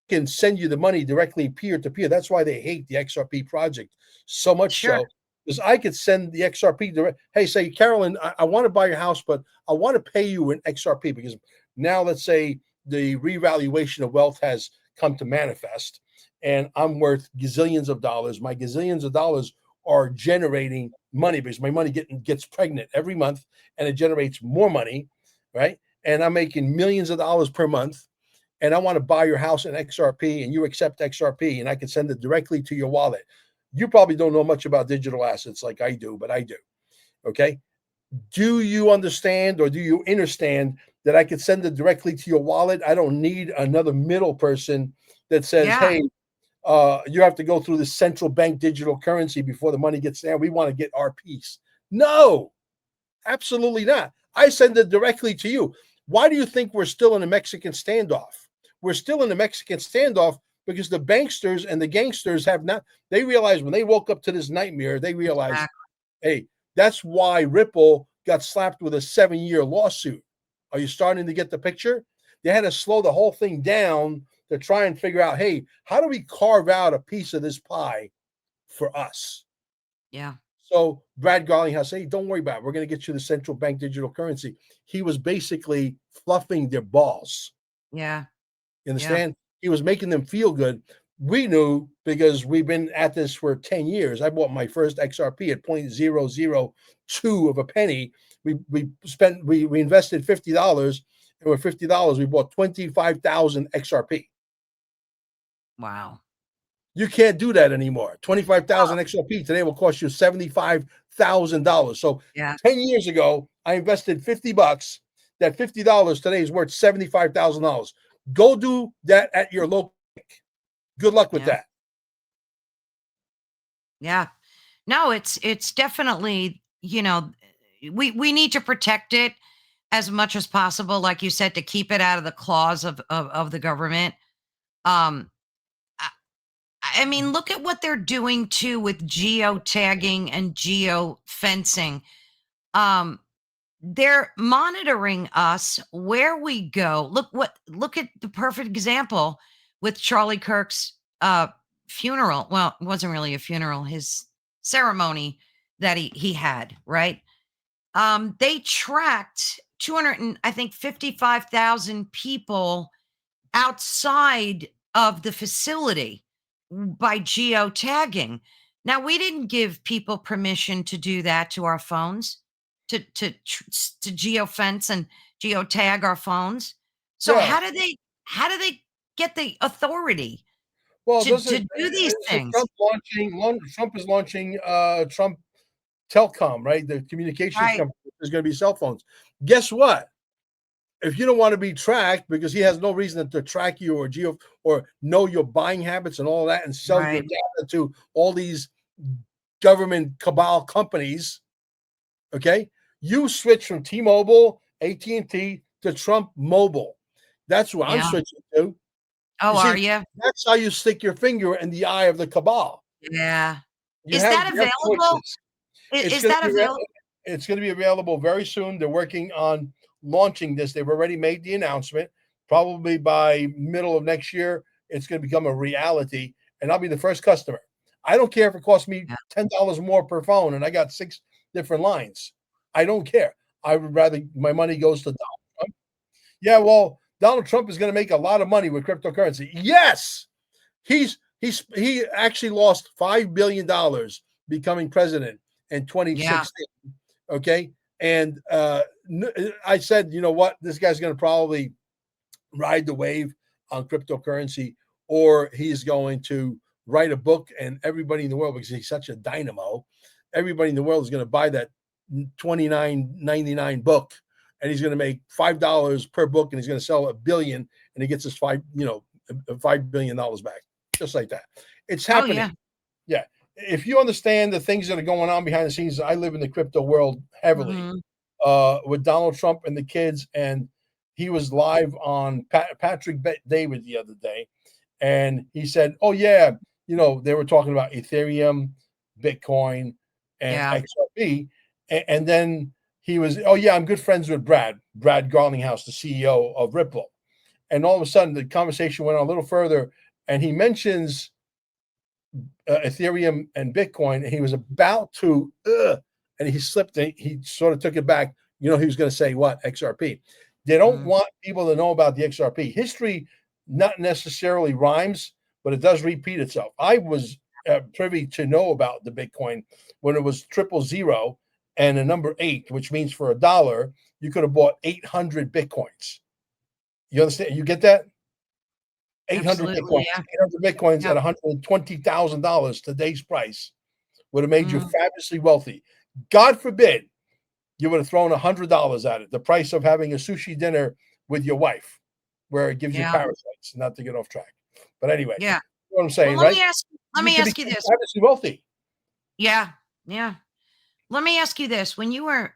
I can send you the money directly peer to peer. That's why they hate the XRP project so much Sure. so, because I could send the XRP direct. Hey, say, Carolyn, I want to buy your house, but I want to pay you in XRP, because now let's say the revaluation of wealth has come to manifest, and I'm worth gazillions of dollars. My gazillions of dollars are generating money because my money gets pregnant every month, and it generates more money, right? And I'm making millions of dollars per month, and I want to buy your house in XRP, and you accept XRP, and I can send it directly to your wallet. You probably don't know much about digital assets like I do, but I do. Okay. Do you understand, or do you understand that I could send it directly to your wallet? I don't need another middle person that says, Yeah. hey, you have to go through the central bank digital currency before the money gets there. We want to get our piece. No, absolutely not. I send it directly to you. Why do you think we're still in a Mexican standoff? We're still in a Mexican standoff because the banksters and the gangsters have not, they realized when they woke up to this nightmare, they realized, Exactly. hey, that's why Ripple got slapped with a 7-year lawsuit. Are you starting to get the picture? They had to slow the whole thing down to try and figure out, hey, how do we carve out a piece of this pie for us? Yeah. So Brad Garlinghouse said, hey, don't worry about it. We're going to get you the central bank digital currency. He was basically fluffing their balls. Yeah. You Yeah. understand? He was making them feel good. We knew because we've been at this for 10 years. I bought my first XRP at 0.002 of a penny. We invested $50, and with $50 we bought 25,000 XRP. Wow. You can't do that anymore. Oh, 25,000 XRP today will cost you $75,000. So yeah. 10 years ago, I invested $50. That $50 today is worth $75,000. Go do that at your local bank. Good luck with Yeah. that. Yeah. No, it's definitely, we need to protect it as much as possible, like you said, to keep it out of the claws of the government. Um, I mean, look at what they're doing too with geotagging and geofencing. Um, they're monitoring us where we go. Look at the perfect example with Charlie Kirk's funeral. Well, it wasn't really a funeral, his ceremony that he had, right? They tracked 200 and I think 55,000 people outside of the facility by geotagging. Now, we didn't give people permission to do that to our phones, to geofence and geotag our phones. So Yeah. how do they get the authority Well, to do these so things? Trump is launching Trump Telecom, right? The communications Right, company is going to be cell phones. Guess what? If you don't want to be tracked, because he has no reason to track you or know your buying habits and all that, and sell your right. data to all these government cabal companies, okay? You switch from T-Mobile, AT&T to Trump Mobile. That's what I'm Yeah. switching to. Oh, You are see, you? that's how you stick your finger in the eye of the cabal. Yeah. You Is have that you have available? choices. I- It's Is gonna that be available? it's gonna be available very soon. They're working on launching this. They've already made the announcement. Probably by middle of next year, it's gonna become a reality, and I'll be the first customer. I don't care if it costs me Yeah. $10 more per phone and I got 6 different lines. I don't care. I would rather my money goes to Donald Trump. Yeah, well, Donald Trump is gonna make a lot of money with cryptocurrency. Yes, he actually lost $5 billion becoming president in Yeah. 2016. Okay, and I said, you know what, this guy's going to probably ride the wave on cryptocurrency, or he's going to write a book, and everybody in the world, because he's such a dynamo, everybody in the world is going to buy that 29.99 book, and he's going to make $5 per book, and he's going to sell 1 billion, and he gets his $5 billion back, just like that. It's Oh, happening. yeah. Yeah. If you understand the things that are going on behind the scenes, I live in the crypto world heavily Mhm. with Donald Trump and the kids, and he was live on Patrick David the other day, and he said, "Oh yeah, they were talking about Ethereum, Bitcoin, and Yeah. XRP," and then he was, "Oh yeah, I'm good friends with Brad Garlinghouse, the CEO of Ripple," and all of a sudden the conversation went on a little further, and he mentions Ethereum and Bitcoin, and he was about to, and he slipped. He sort of took it back. He was going to say what XRP. They don't Mhm. want people to know about the XRP history. Not necessarily rhymes, but it does repeat itself. I was privy to know about the Bitcoin when it was 000 and a number 8, which means for $1 you could have bought 800 Bitcoins. You understand? You get that? 800 Absolutely, Bitcoins, yeah. 800 Bitcoins Yeah. at $120,000 today's price would have made you Mhm. fabulously wealthy. God forbid you would have thrown $100 at it, the price of having a sushi dinner with your wife, where it gives you Yeah. parasites, not to get off track. But anyway, Yeah. you know what I'm Well, saying, let right? me ask let You me can ask you become this. fabulously wealthy. Yeah. Yeah. Let me ask you this. When you were,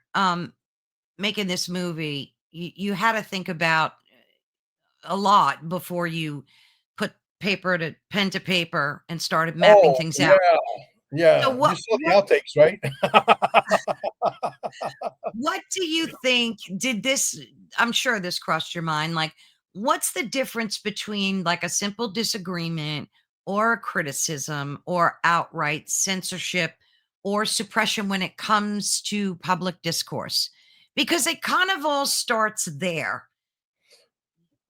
making this movie, you had to think about a lot before you put pen to paper and started mapping Oh, things yeah, out. So yeah. You saw the outtakes, right? what do you think did this I'm sure this crossed your mind, like, what's the difference between, like, a simple disagreement or a criticism or outright censorship or suppression when it comes to public discourse? Because it kind of all starts there.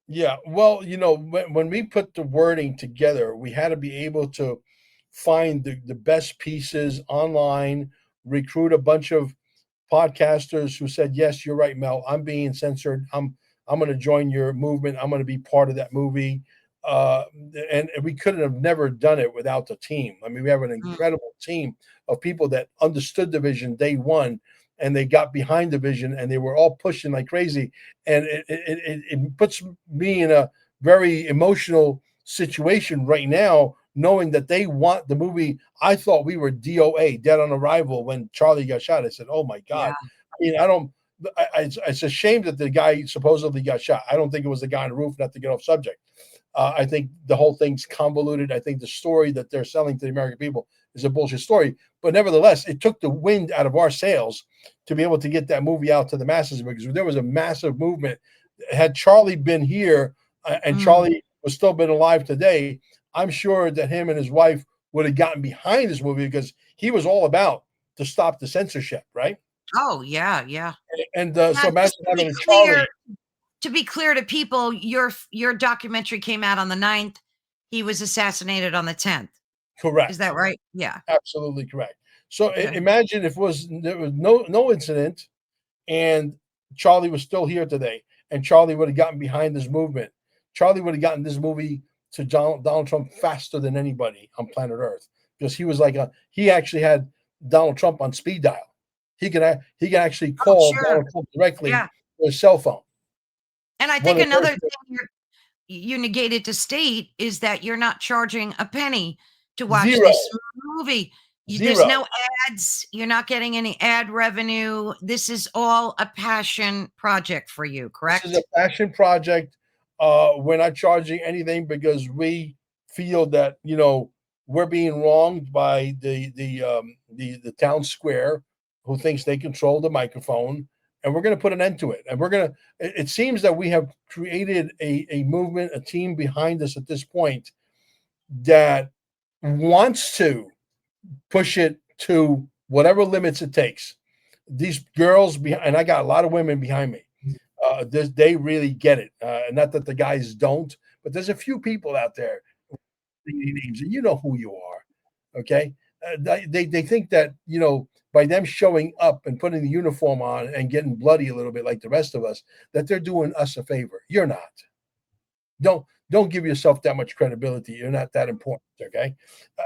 Yeah, well, when we put the wording together, we had to be able to find the best pieces online, recruit a bunch of podcasters who said, "Yes, you're right, Mel. I'm being censored. I'm going to join your movement. I'm going to be part of that movie." Uh, and we couldn't have never done it without the team. I mean, we have an Mm, incredible team of people that understood the vision day one, and they got behind the vision, and they were all pushing like crazy. And it puts me in a very emotional situation right now, knowing that they want the movie. I thought we were DOA, dead on arrival, when Charlie got shot. I said, "Oh my yeah, God!" I mean, I don't. It's a shame that the guy supposedly got shot. I don't think it was the guy on the roof. Not to get off subject, I think the whole thing's convoluted. I think the story that they're selling to the American people is a bullshit story. But nevertheless, it took the wind out of our sails to be able to get that movie out to the masses, because there was a massive movement. Had Charlie been here, and Mm. Charlie was still been alive today, I'm sure that him and his wife would have gotten behind this movie, because he was all about to stop the censorship, right? Oh, yeah, yeah. And Now, so just imagine to be having a clear Charlie. to be clear to people, your documentary came out on the 9th. He was assassinated on the 10th. Is that Correct. right? Yeah. Absolutely correct. So Okay. imagine if there was no incident, and Charlie was still here today, and Charlie would have gotten behind this movement. Charlie would have gotten this movie to Donald Trump faster than anybody on planet Earth, because he was like he actually had Donald Trump on speed dial. He can actually Oh, call sure. Donald Trump directly Yeah. with his cell phone. And I One think of the another first. thing you negated to state is that you're not charging a penny to watch Zero, this movie. There's zero. no ads. You're not getting any ad revenue. This is all a passion project for you, This is a correct? passion project. We're not charging anything because we feel that we're being wronged by the town square, who thinks they control the microphone, and we're going to put an end to it. And we're going to. It seems that we have created a movement, a team behind us at this point that wants to push it to whatever limits it takes. These girls behind, and I got a lot of women behind me. They really get it. Not that the guys don't, but there's a few people out there, names, and you know who you are. Okay, they think that by them showing up and putting the uniform on and getting bloody a little bit like the rest of us, that they're doing us a favor. You're not. Don't give yourself that much credibility. You're not that important. Okay,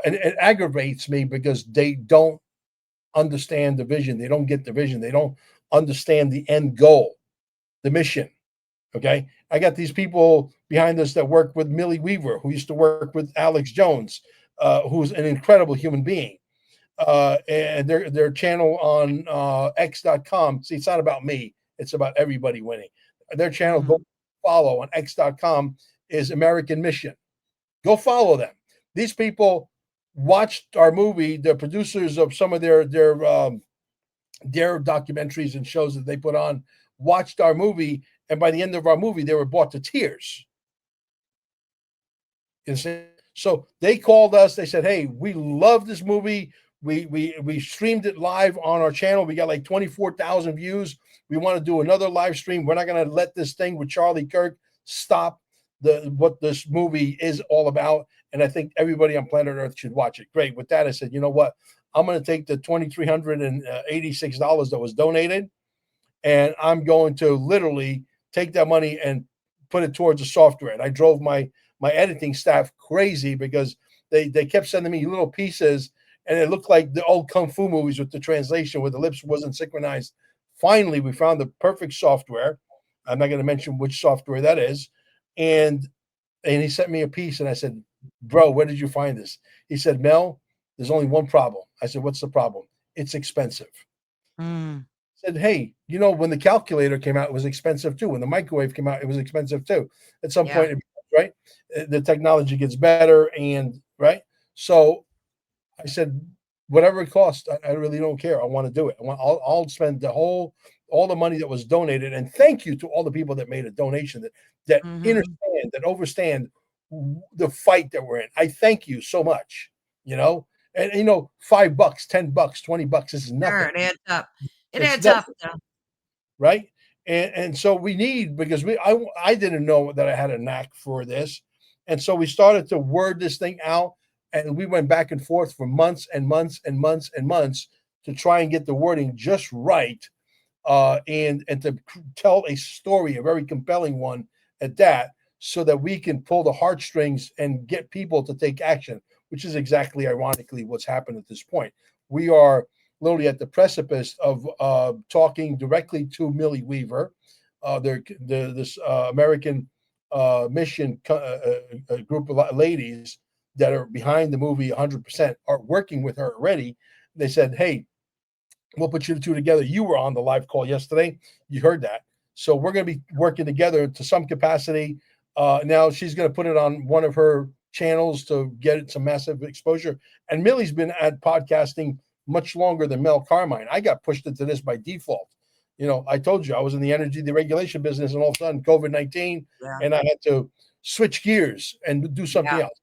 and it aggravates me because they don't understand the vision. They don't get the vision. They don't understand the end goal, the mission. Okay. I got these people behind us that work with Millie Weaver, who used to work with Alex Jones, who's an incredible human being. And their channel on X.com. See, it's not about me, it's about everybody winning. Their channel, Mhm. go follow on X.com, is American Mission. Go follow them. These people watched our movie, the producers of some of their documentaries and shows that they put on, watched our movie, and by the end of our movie, they were brought to tears. You see? So they called us. They said, "Hey, we love this movie. We streamed it live on our channel. We got like 24,000 views. We want to do another live stream. We're not going to let this thing with Charlie Kirk stop what this movie is all about. And I think everybody on planet Earth should watch it." Great. With that, I said, you know what? I'm going to take the $2,386 that was donated, and I'm going to literally take that money and put it towards the software. And I drove my editing staff crazy, because they kept sending me little pieces, and it looked like the old kung fu movies with the translation where the lips wasn't synchronized. Finally, we found the perfect software. I'm not going to mention which software that is, and he sent me a piece, and I said, "Bro, where did you find this?" He said, "Mel, there's only one problem." I said, "What's the problem?" "It's expensive." Mm. Said, "Hey, when the calculator came out, it was expensive too. When the microwave came out, it was expensive too. At some Yeah. point, right? The technology gets better, and right. So I said, whatever it costs, I really don't care. I want to do it. I'll spend all the money that was donated. And thank you to all the people that made a donation, that Mhm. understand, that overstand the fight that we're in. I thank you so much. You know, and $5, $10, $20, this is Sure, nothing. it adds up. It It's adds up, nothing, though. right? And so we need, because I didn't know that I had a knack for this, and so we started to word this thing out, and we went back and forth for months and months and months and months to try and get the wording just right, and to tell a story, a very compelling one at that, so that we can pull the heartstrings and get people to take action, which is exactly, ironically, what's happened at this point. We are literally at the precipice of talking directly to Millie Weaver, this American mission group of ladies that are behind the movie 100%, are working with her already. They said, "Hey, we'll put you two together." You were on the live call yesterday. You heard that. So we're going to be working together to some capacity. Now she's going to put it on one of her channels to get it some massive exposure. And Millie's been at podcasting much longer than Mel Carmine. I got pushed into this by default. I told you I was in the energy deregulation business, and all of a sudden COVID-19, Yeah. and I had to switch gears and do something Yeah. else.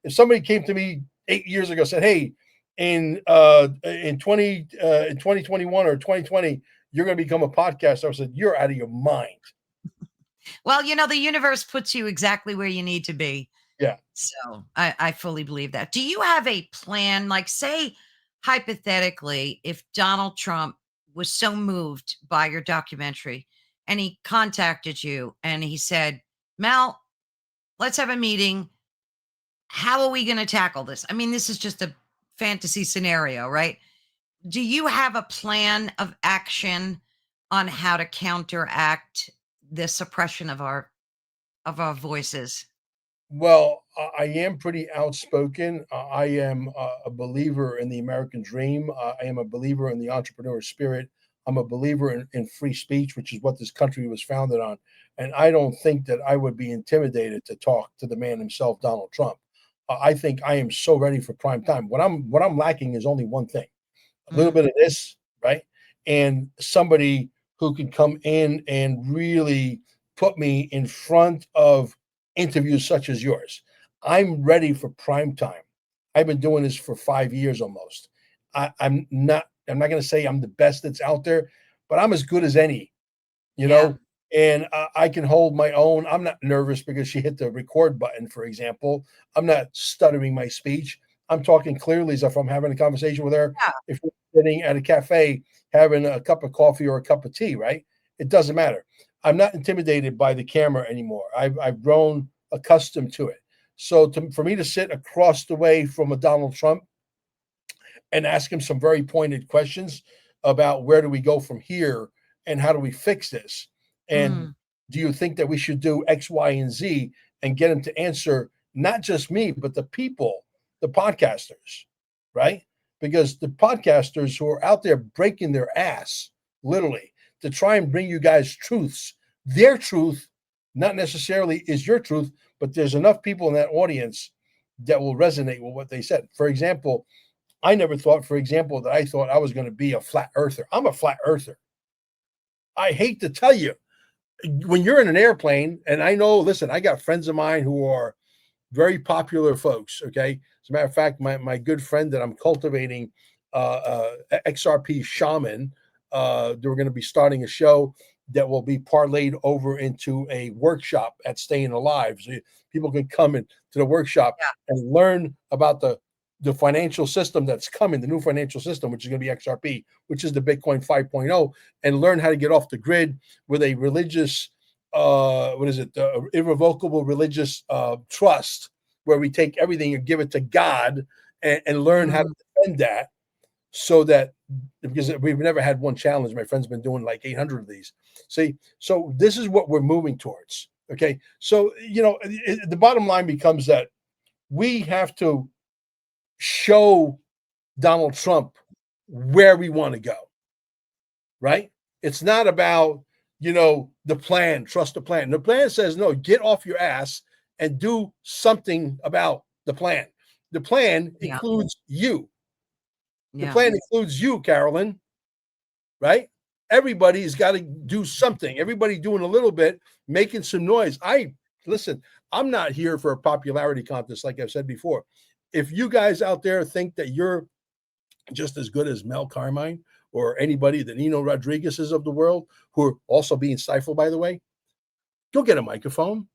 If somebody came to me 8 years ago, said, "Hey, in 2021 or 2020, you're going to become a podcaster," I said, "You're out of your mind." Well, the universe puts you exactly where you need to be. Yeah. So I fully believe that. Do you have a plan? Like, say, hypothetically, if Donald Trump was so moved by your documentary and he contacted you and he said, Mel, let's have a meeting. How are we going to tackle this? I mean, this is just a fantasy scenario, right? Do you have a plan of action on how to counteract the suppression of our voices? Well, I am pretty outspoken. I am a believer in the American dream. I am a believer in the entrepreneur spirit. I'm a believer in free speech, which is what this country was founded on. And I don't think that I would be intimidated to talk to the man himself, Donald Trump. I think I am so ready for prime time. What I'm lacking is only one thing: a little Mm, bit of this, right? And somebody who can come in and really put me in front of interviews such as yours. I'm ready for prime time. I've been doing this for 5 years almost. I'm not going to say I'm the best that's out there, but I'm as good as any, you yeah. know, and I can hold my own. I'm not nervous because she hit the record button, for example. I'm not stuttering my speech. I'm talking clearly as if I'm having a conversation with her. Yeah. If we're sitting at a cafe having a cup of coffee or a cup of tea, right? It doesn't matter. I'm not intimidated by the camera anymore. I've grown accustomed to it. So for me to sit across the way from a Donald Trump and ask him some very pointed questions about where do we go from here and how do we fix this? And Mm, do you think that we should do X, Y, and Z, and get him to answer not just me, but the people, the podcasters, right? Because the podcasters who are out there breaking their ass, literally, to try and bring you guys truths, their truth, not necessarily is your truth, but there's enough people in that audience that will resonate with what they said. For example, I never thought, for example, that I thought I was going to be a flat earther. I'm a flat earther. I hate to tell you, when you're in an airplane, and I know, listen, I got friends of mine who are very popular folks. Okay. As a matter of fact, my good friend that I'm cultivating, XRP Shaman, they're going to be starting a show that will be parlayed over into a workshop at Staying Alive. So people can come into the workshop yeah. and learn about the financial system that's coming, the new financial system, which is going to be XRP, which is the Bitcoin 5.0, and learn how to get off the grid with a religious, what is it, irrevocable religious trust, where we take everything and give it to God, and learn how to Mm, defend that, so that, because we've never had one challenge. My friend's been doing like 800 of these. See, so this is what we're moving towards. Okay. So, the bottom line becomes that we have to show Donald Trump where we want to go, right? It's not about, the plan, trust the plan. The plan says, no, get off your ass and do something about the plan. The plan yeah. includes you. The Yeah. plan includes you, Carolyn, right? Everybody's got to do something. Everybody doing a little bit, making some noise. Listen, I'm not here for a popularity contest, like I've said before. If you guys out there think that you're just as good as Mel Carmine or anybody, the Nino Rodriguez's of the world, who are also being stifled, by the way, go get a microphone,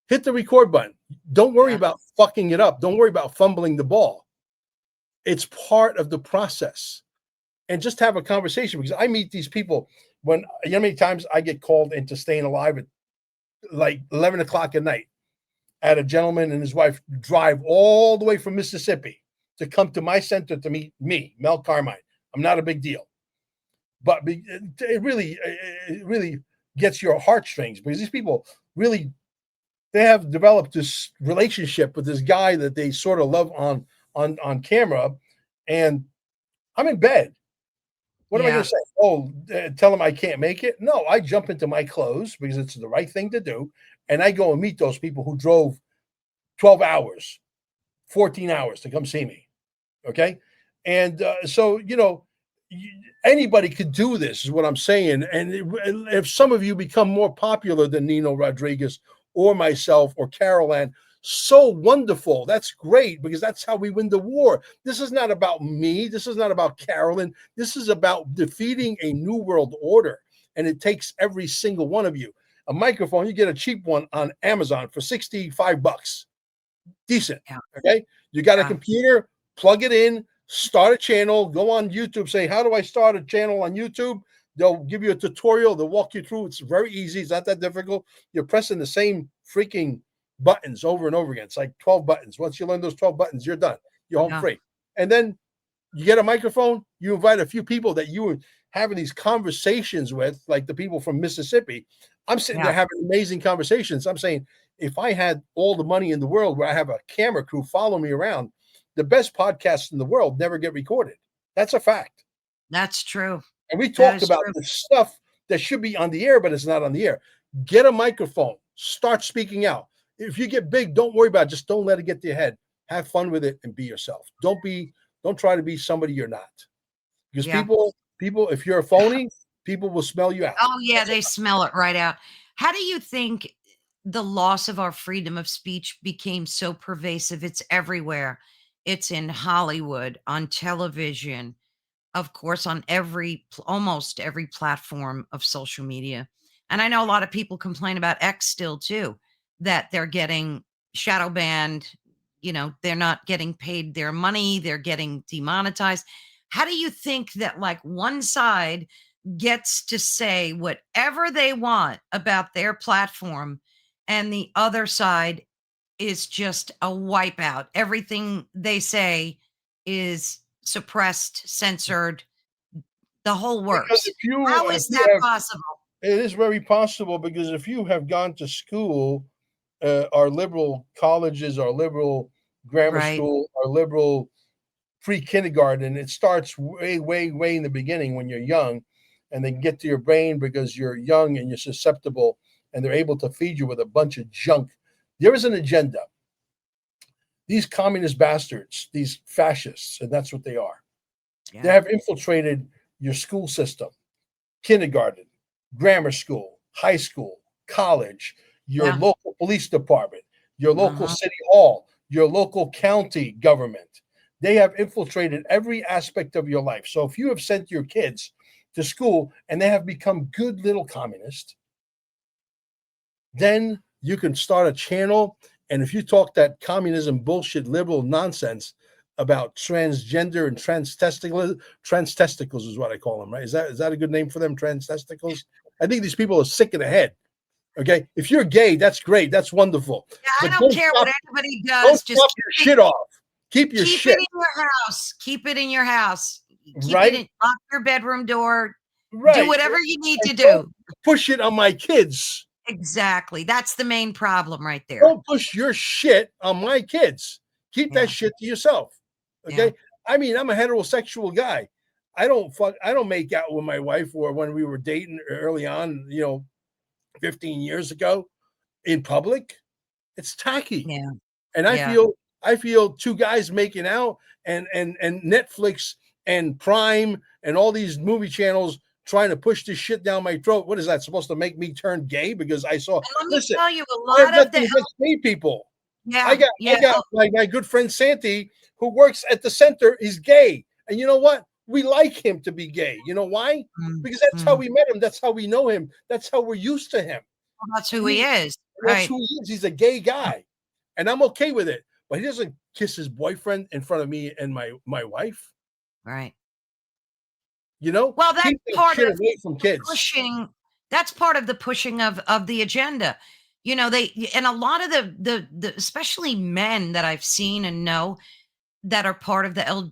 hit the record button. Don't worry Yeah. about fucking it up. Don't worry about fumbling the ball. It's part of the process. And just have a conversation, because I meet these people when, how many times I get called into Staying Alive at like 11 o'clock at night. I had a gentleman and his wife drive all the way from Mississippi to come to my center to meet me, Mel Carmine. I'm not a big deal, but it really gets your heartstrings, because these people really, they have developed this relationship with this guy that they sort of love on camera, and I'm in bed. What am I going Yeah. to say? Oh, tell him I can't make it? No, I jump into my clothes because it's the right thing to do, and I go and meet those people who drove 12 hours, 14 hours to come see me. Okay. And so, anybody could do this, is what I'm saying. And if some of you become more popular than Nino Rodriguez or myself or Carol Ann, so wonderful. That's great, because that's how we win the war. This is not about me. This is not about Carolyn. This is about defeating a new world order. And it takes every single one of you. A microphone, you get a cheap one on Amazon for $65. Decent. Yeah. Okay. You got a Yeah. computer, plug it in, start a channel, go on YouTube, say, how do I start a channel on YouTube? They'll give you a tutorial. They'll walk you through. It's very easy. It's not that difficult. You're pressing the same freaking buttons over and over again. It's like 12 buttons. Once you learn those 12 buttons, you're done. You're home Yeah. free. And then you get a microphone, you invite a few people that you were having these conversations with, like the people from Mississippi. I'm sitting there Yeah. having amazing conversations. I'm saying, if I had all the money in the world where I have a camera crew follow me around, the best podcasts in the world never get recorded. That's a fact. That's true. And we That talk is about true. the stuff that should be on the air, but it's not on the air. Get a microphone, start speaking out. If you get big, don't worry about it. Just don't let it get to your head. Have fun with it and be yourself. Don't try to be somebody you're not. Because Yeah. people, if you're a phony, people will smell you out. Oh, yeah, That's they smell it right out. How do you think the loss of our freedom of speech became so pervasive? It's everywhere. It's in Hollywood, on television, of course, on almost every platform of social media. And I know a lot of people complain about X still too, that they're getting shadow banned. They're not getting paid their money, they're getting demonetized. How do you think that, like, one side gets to say whatever they want about their platform and the other side is just a wipeout? Everything they say is suppressed, censored, the whole because works. How if is you that have, possible? it is very possible, because if you have gone to school, our liberal colleges, our liberal grammar Right. school, our liberal pre-kindergarten, it starts way, way, way in the beginning when you're young, and they get to your brain because you're young and you're susceptible, and they're able to feed you with a bunch of junk. There is an agenda. These communist bastards, these fascists, and that's what they are. They Yeah. have infiltrated your school system, kindergarten, grammar school, high school, college, your Yeah. local police department, your local Uh-huh. city hall, your local county government. They have infiltrated every aspect of your life. So if you have sent your kids to school and they have become good little communists, then you can start a channel. And if you talk that communism bullshit, liberal nonsense about transgender and trans testicles is what I call them, right? Is that a good name for them? Trans testicles? I think these people are sick in the head. Okay. If you're gay, that's great. That's wonderful. Yeah, I But don't care what anybody don't does. Just stop your shit off. Keep your keep it shit. in your house. Keep it in your house. Keep it Right? in, lock your bedroom door. Do Right. whatever you need And to don't do. push it on my kids. Exactly. That's the main problem right there. Don't push your shit on my kids. Keep that Yeah. shit to yourself. Yeah. Okay. I mean, I'm a heterosexual guy. I don't make out with my wife, or when we were dating early on, 15 years ago in public. It's tacky. Yeah. And Yeah. I feel two guys making out, and Netflix and Prime and all these movie channels trying to push this shit down my throat. What is that supposed to make me turn gay? Because And let me listen, tell you, a I have lot of nothing the against gay people. I yeah, got I yeah. got my good friend Santi, who works at the center. He's gay, and you know what? We like him to be gay. You know why? Mm, Because that's how mm. we met him. That's how we know him. That's how we're used to him. Well, that's who he He, is. that's Right. who he is. He's a gay guy, and I'm okay with it. But he doesn't kiss his boyfriend in front of me and my wife. Right. Well, that's Keep that part shit of away from kids. pushing. That's part of the pushing of the agenda. They and a lot of the especially men that I've seen and know that are part of the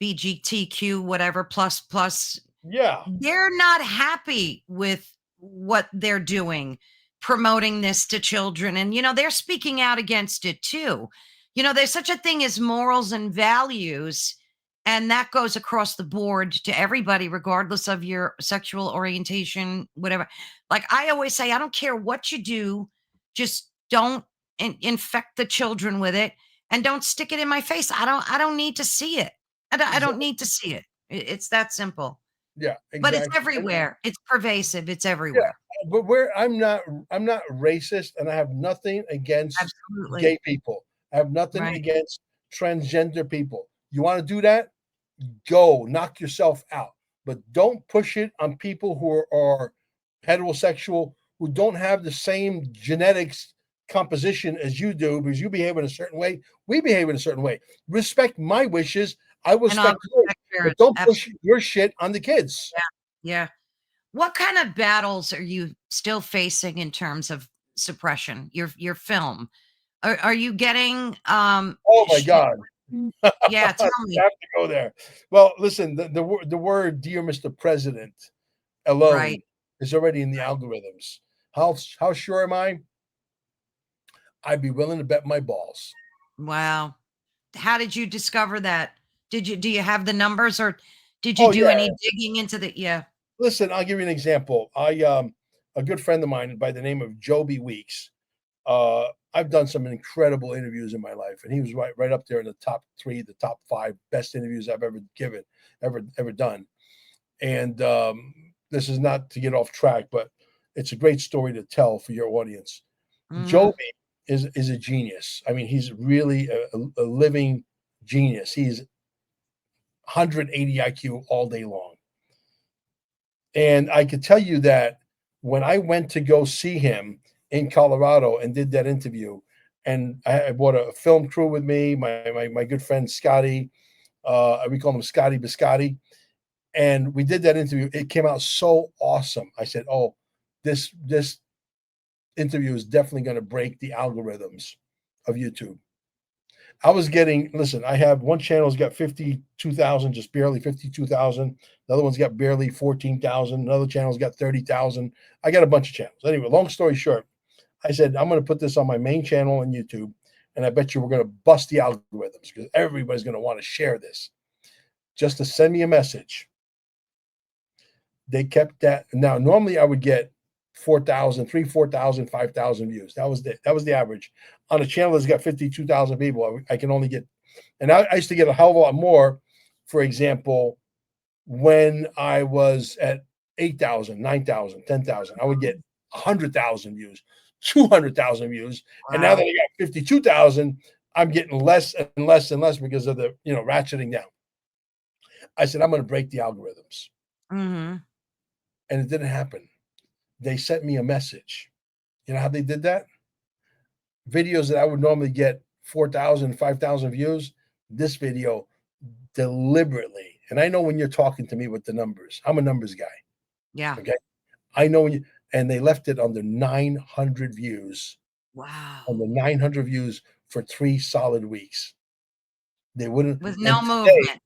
LGBTQ whatever plus, Yeah, they're not happy with what they're doing, promoting this to children. And, they're speaking out against it too. There's such a thing as morals and values, and that goes across the board to everybody, regardless of your sexual orientation, whatever. Like I always say, I don't care what you do, Just don't infect the children with it, and don't stick it in my face. I don't need to see it. I don't Exactly. need to see it. It's that simple. Yeah, But it's exactly. everywhere. It's pervasive. It's Yeah, everywhere. but where I'm not racist, and I have nothing against gay Absolutely. people. I have nothing Right. against transgender people. You wanna do that? Go, knock yourself out, but don't push it on people who are heterosexual, who don't have the same genetics composition as you do, because you behave in a certain way, we behave in a certain way. Respect my wishes, I will And I'll respect yours, respect but yours. don't push Absolutely. your shit on the kids. Yeah. Yeah. What kind of battles are you still facing in terms of suppression? Your film. Are you getting Oh my god. yeah, I tell me. have to go there. Well, listen, the word "Dear Mr. President" Right. alone is already in the algorithms. How sure am I? I'd be willing to bet my balls. Wow. How did you discover that? Do you have the numbers, or did you Oh do yeah. any digging into the yeah. Listen, I'll give you an example. A good friend of mine by the name of Joby Weeks. I've done some incredible interviews in my life, and he was right up there in the top three, the top five best interviews I've ever given, ever done. And this is not to get off track, but it's a great story to tell for your audience. Mhm. Joby is a genius. I mean, he's really a living genius. He's 180 IQ all day long. And I could tell you that when I went to go see him in Colorado and did that interview, and I brought a film crew with me, my good friend Scotty, we call him Scotty Biscotti, and we did that interview. It came out so awesome. I said, "Oh, this interview is definitely going to break the algorithms of YouTube." I was getting, listen, I have one channel's got 52,000, just barely 52,000. The other one's got barely 14,000. Another channel's got 30,000. I got a bunch of channels. Anyway, long story short, I said, I'm going to put this on my main channel on YouTube. And I bet you we're going to bust the algorithms because everybody's going to want to share this. Just to send me a message. They kept that. Now, normally I would get 4,000, 4,000, 5,000 views. That was the average. On a channel that's got 52,000 people, I can only get, and I used to get a hell of a lot more. For example, when I was at 8,000, 9,000, 10,000, I would get 100,000 views, 200,000 views. And now that Wow. I got 52,000, I'm getting less and less and less because of the, ratcheting down. I said, I'm going to break the algorithms. Mhm. And it didn't happen. They sent me a message. You know how they did that? Videos that I would normally get 4,000, 5,000 views, this video deliberately. And I know when you're talking to me with the numbers, I'm a numbers guy. Yeah. Okay. I know when you, and they left it under 900 views, Wow. under 900 views for 3 solid weeks. They wouldn't, With and no today, movement.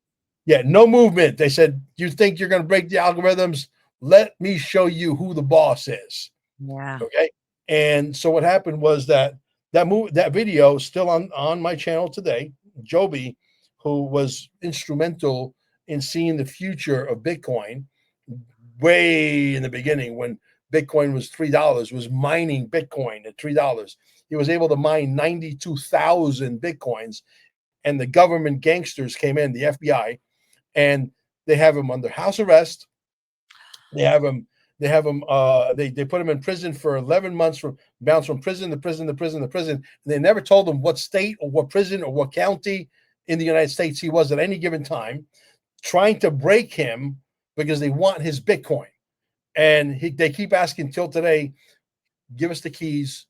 yeah, no movement. They said, you think you're going to break the algorithms? Let me show you who the boss is. Yeah. Okay. And so what happened was that video is still on my channel today. Joby, who was instrumental in seeing the future of Bitcoin way in the beginning when Bitcoin was $3, was mining Bitcoin at $3. He was able to mine 92,000 Bitcoins, and the government gangsters came in, the FBI, and they have him under house arrest. They have him. They have him. They put him in prison for 11 months, from bounced from prison to prison to prison to prison. And they never told him what state or what prison or what county in the United States he was at any given time, trying to break him because they want his Bitcoin. And they keep asking till today, give us the keys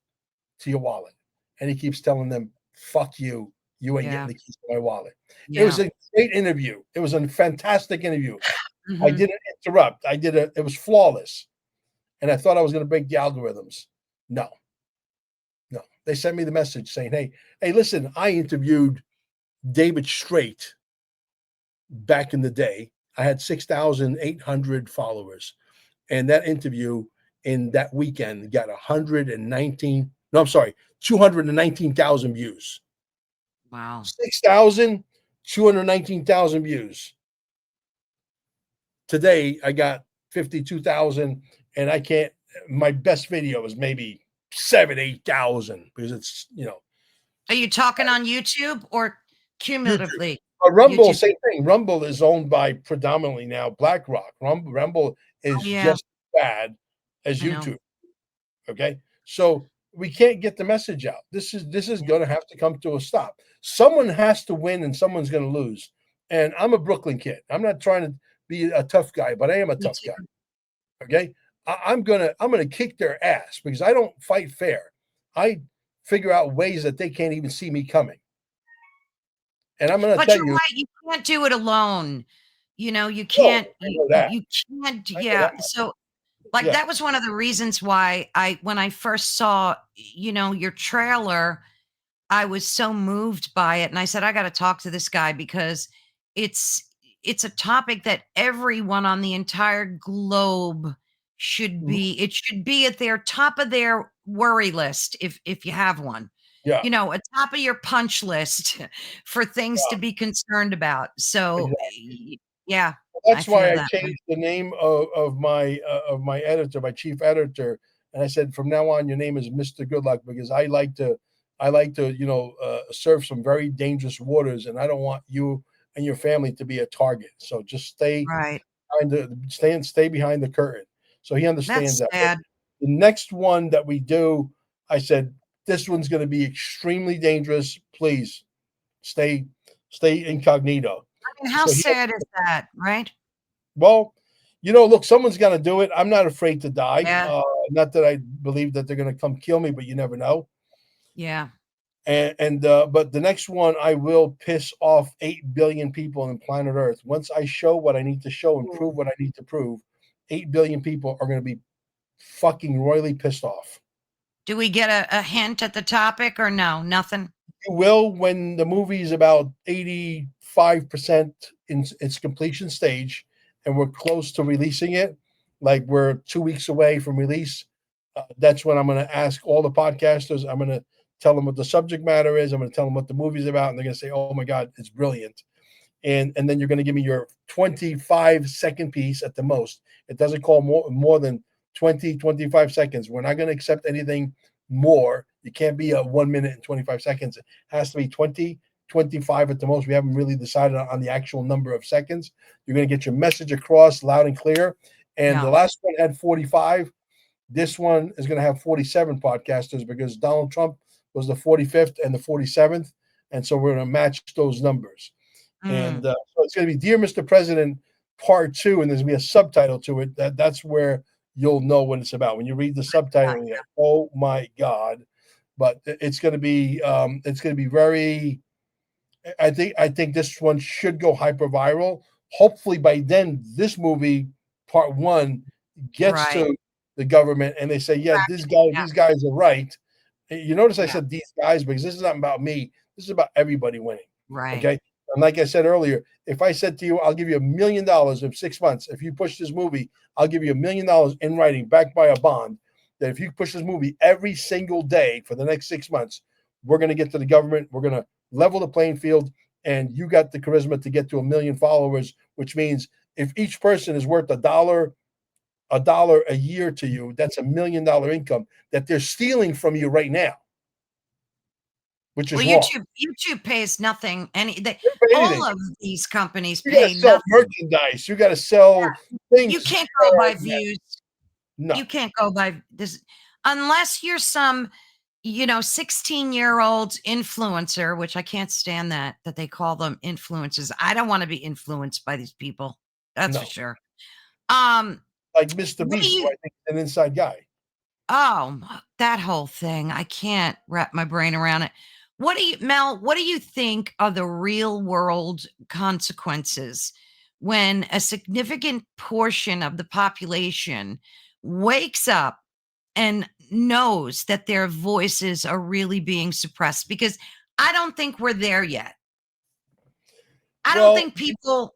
to your wallet. And he keeps telling them, fuck you. You ain't getting Yeah. the keys to my wallet. It was Yeah. a great interview. It was a fantastic interview. I Mhm. didn't interrupt. It was flawless. And I thought I was going to break the algorithms. No, no. They sent me the message saying, hey, listen, I interviewed David Straight back in the day. I had 6,800 followers. And that interview in that weekend got 119, no, I'm sorry, 219,000 views. Wow. 6,219,000 views. Today, I got 52,000, and I can't, my best video is maybe 7, 8,000 because it's, Are you talking on YouTube or YouTube. cumulatively? Rumble, YouTube. same thing. Rumble is owned by predominantly now BlackRock. Rumble is Oh, yeah, just bad as I know. YouTube. Okay, so we can't get the message out. This is going to have to come to a stop. Someone has to win, and someone's going to lose. And I'm a Brooklyn kid. I'm not trying to be a tough guy, but I am a Me tough too. guy. Okay, I'm gonna kick their ass because I don't fight fair. I figure out ways that they can't even see me coming. And I'm gonna But tell you're you, right, you can't do it alone. You no, can't I know that. you can't I know yeah, that. so, like, Yeah, that was one of the reasons why when I first saw, your trailer, I was so moved by it, and I said, "I gotta talk to this guy because it's it's a topic that everyone on the entire globe mhm, it should be at their top of their worry list if you have one. yeah, A top of your punch list for things to yeah, be concerned about." So, exactly. yeah, I That's feel why I that way. changed the name of my editor, my chief editor, and I said from now on your name is Mr. Goodluck because I like to surf some very dangerous waters, and I don't want you and your family to be a target. So just Right. stay behind the curtain. So he understands That's that. But sad. the next one that we do, I said this one's going to be extremely dangerous. Please stay stay incognito. I mean, how So he sad is that, right? well, look, someone's gonna do it. I'm not afraid to die. Yeah, Not that I believe that they're gonna come kill me, but you never know. yeah. But the next one, I will piss off 8 billion people on planet Earth. Once I show what I need to show and Ooh. prove what I need to prove, 8 billion people are gonna be fucking royally pissed off. Do we get a hint at the topic or no? Nothing? You will when the movie is about 85% in its completion stage and we're close to releasing it, like we're 2 weeks away from release. That's when I'm going to ask all the podcasters. I'm going to tell them what the subject matter is. I'm going to tell them what the movie's about, and they're going to say, "Oh my god, it's brilliant!" And then you're going to give me your 25-second piece at the most. It doesn't call more than 20-25 seconds. We're not going to accept anything more. You can't be a 1 minute and 25 seconds. It has to be 20-25 at the most. We haven't really decided on the actual number of seconds. You're going to get your message across loud and clear. And the Yeah. last one had 45. This one is going to have 47 podcasters because Donald Trump was the 45th and the 47th. And so we're going to match those numbers. And Mm, so it's going to be Dear Mr. President Part Two, and there's going to be a subtitle to it. That's where you'll know what it's about. When you read the yeah, subtitle, you're like, oh my God. But it's going to be very. I think this one should go hyper viral. Hopefully by then this movie Part One gets right. to the government and they say, yeah, Yeah, these guys are right. You notice I yeah, said these guys because this is not about me. This is about everybody winning. right. Okay. And like I said earlier, if I said to you, I'll give you $1 million in 6 months. If you push this movie, I'll give you $1 million in writing backed by a bond. That if you push this movie every single day for the next 6 months, we're going to get to the government. We're going to level the playing field. And you got the charisma to get to 1 million followers, which means if each person is worth a dollar a year to you, that's $1 million income that they're stealing from you right now, which Well, is wrong. YouTube pays nothing. They don't pay All anything. of these companies You got to pay sell nothing. merchandise. You got to sell You things. can't go by Yeah, views. no, You can't go by this unless you're some, 16-year-old influencer, which I can't stand that they call them influencers. I don't want to be influenced by these people. That's for no. sure. Um, Like Mr. what do Beast, who you I think is an inside guy. that whole thing, I can't wrap my brain around it. Mel, what do you think are the real world consequences when a significant portion of the population wakes up and knows that their voices are really being suppressed? Because I don't think we're there yet. I don't Well, think people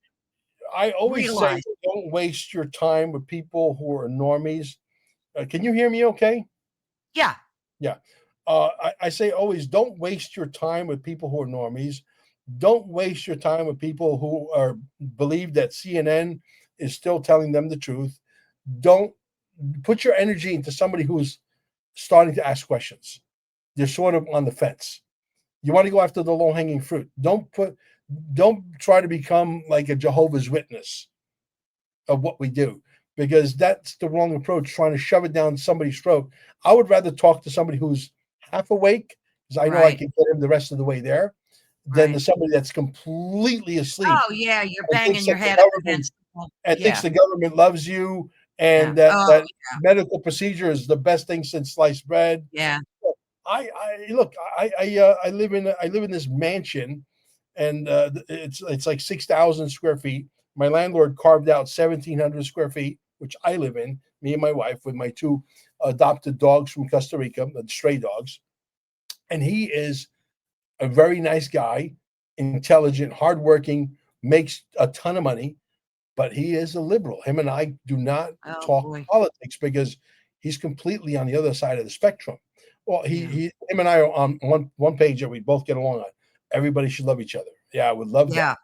I always say realize. don't waste your time with people who are normies. Can you hear me okay? Yeah, Yeah. I say always don't waste your time with people who are normies. Don't waste your time with people who are believe that CNN is still telling them the truth. Don't put your energy into somebody who's starting to ask questions. They're sort of on the fence. You want to go after the low hanging fruit. Don't try to become like a Jehovah's Witness of what we do, because that's the wrong approach. Trying to shove it down somebody's throat. I would rather talk to somebody who's half awake, because I know I Right. can get him the rest of the way there, than to Right. somebody that's completely asleep Oh, yeah, you're and banging thinks your that the head up government against the wall. and thinks Yeah, the government loves you, yeah. and that Oh, that medical procedure is the best thing since sliced bread. yeah. I look. I live in this mansion, and it's like 6,000 square feet. My landlord carved out 1,700 square feet, which I live in. Me and my wife with my two adopted dogs from Costa Rica, stray dogs, and he is a very nice guy, intelligent, hardworking, makes a ton of money, but he is a liberal. Him and I do not Oh, talk boy. politics because he's completely on the other side of the spectrum. Well, Yeah. him and I are on one page that we both get along on. Everybody should love each other. Yeah, I would love that. Yeah.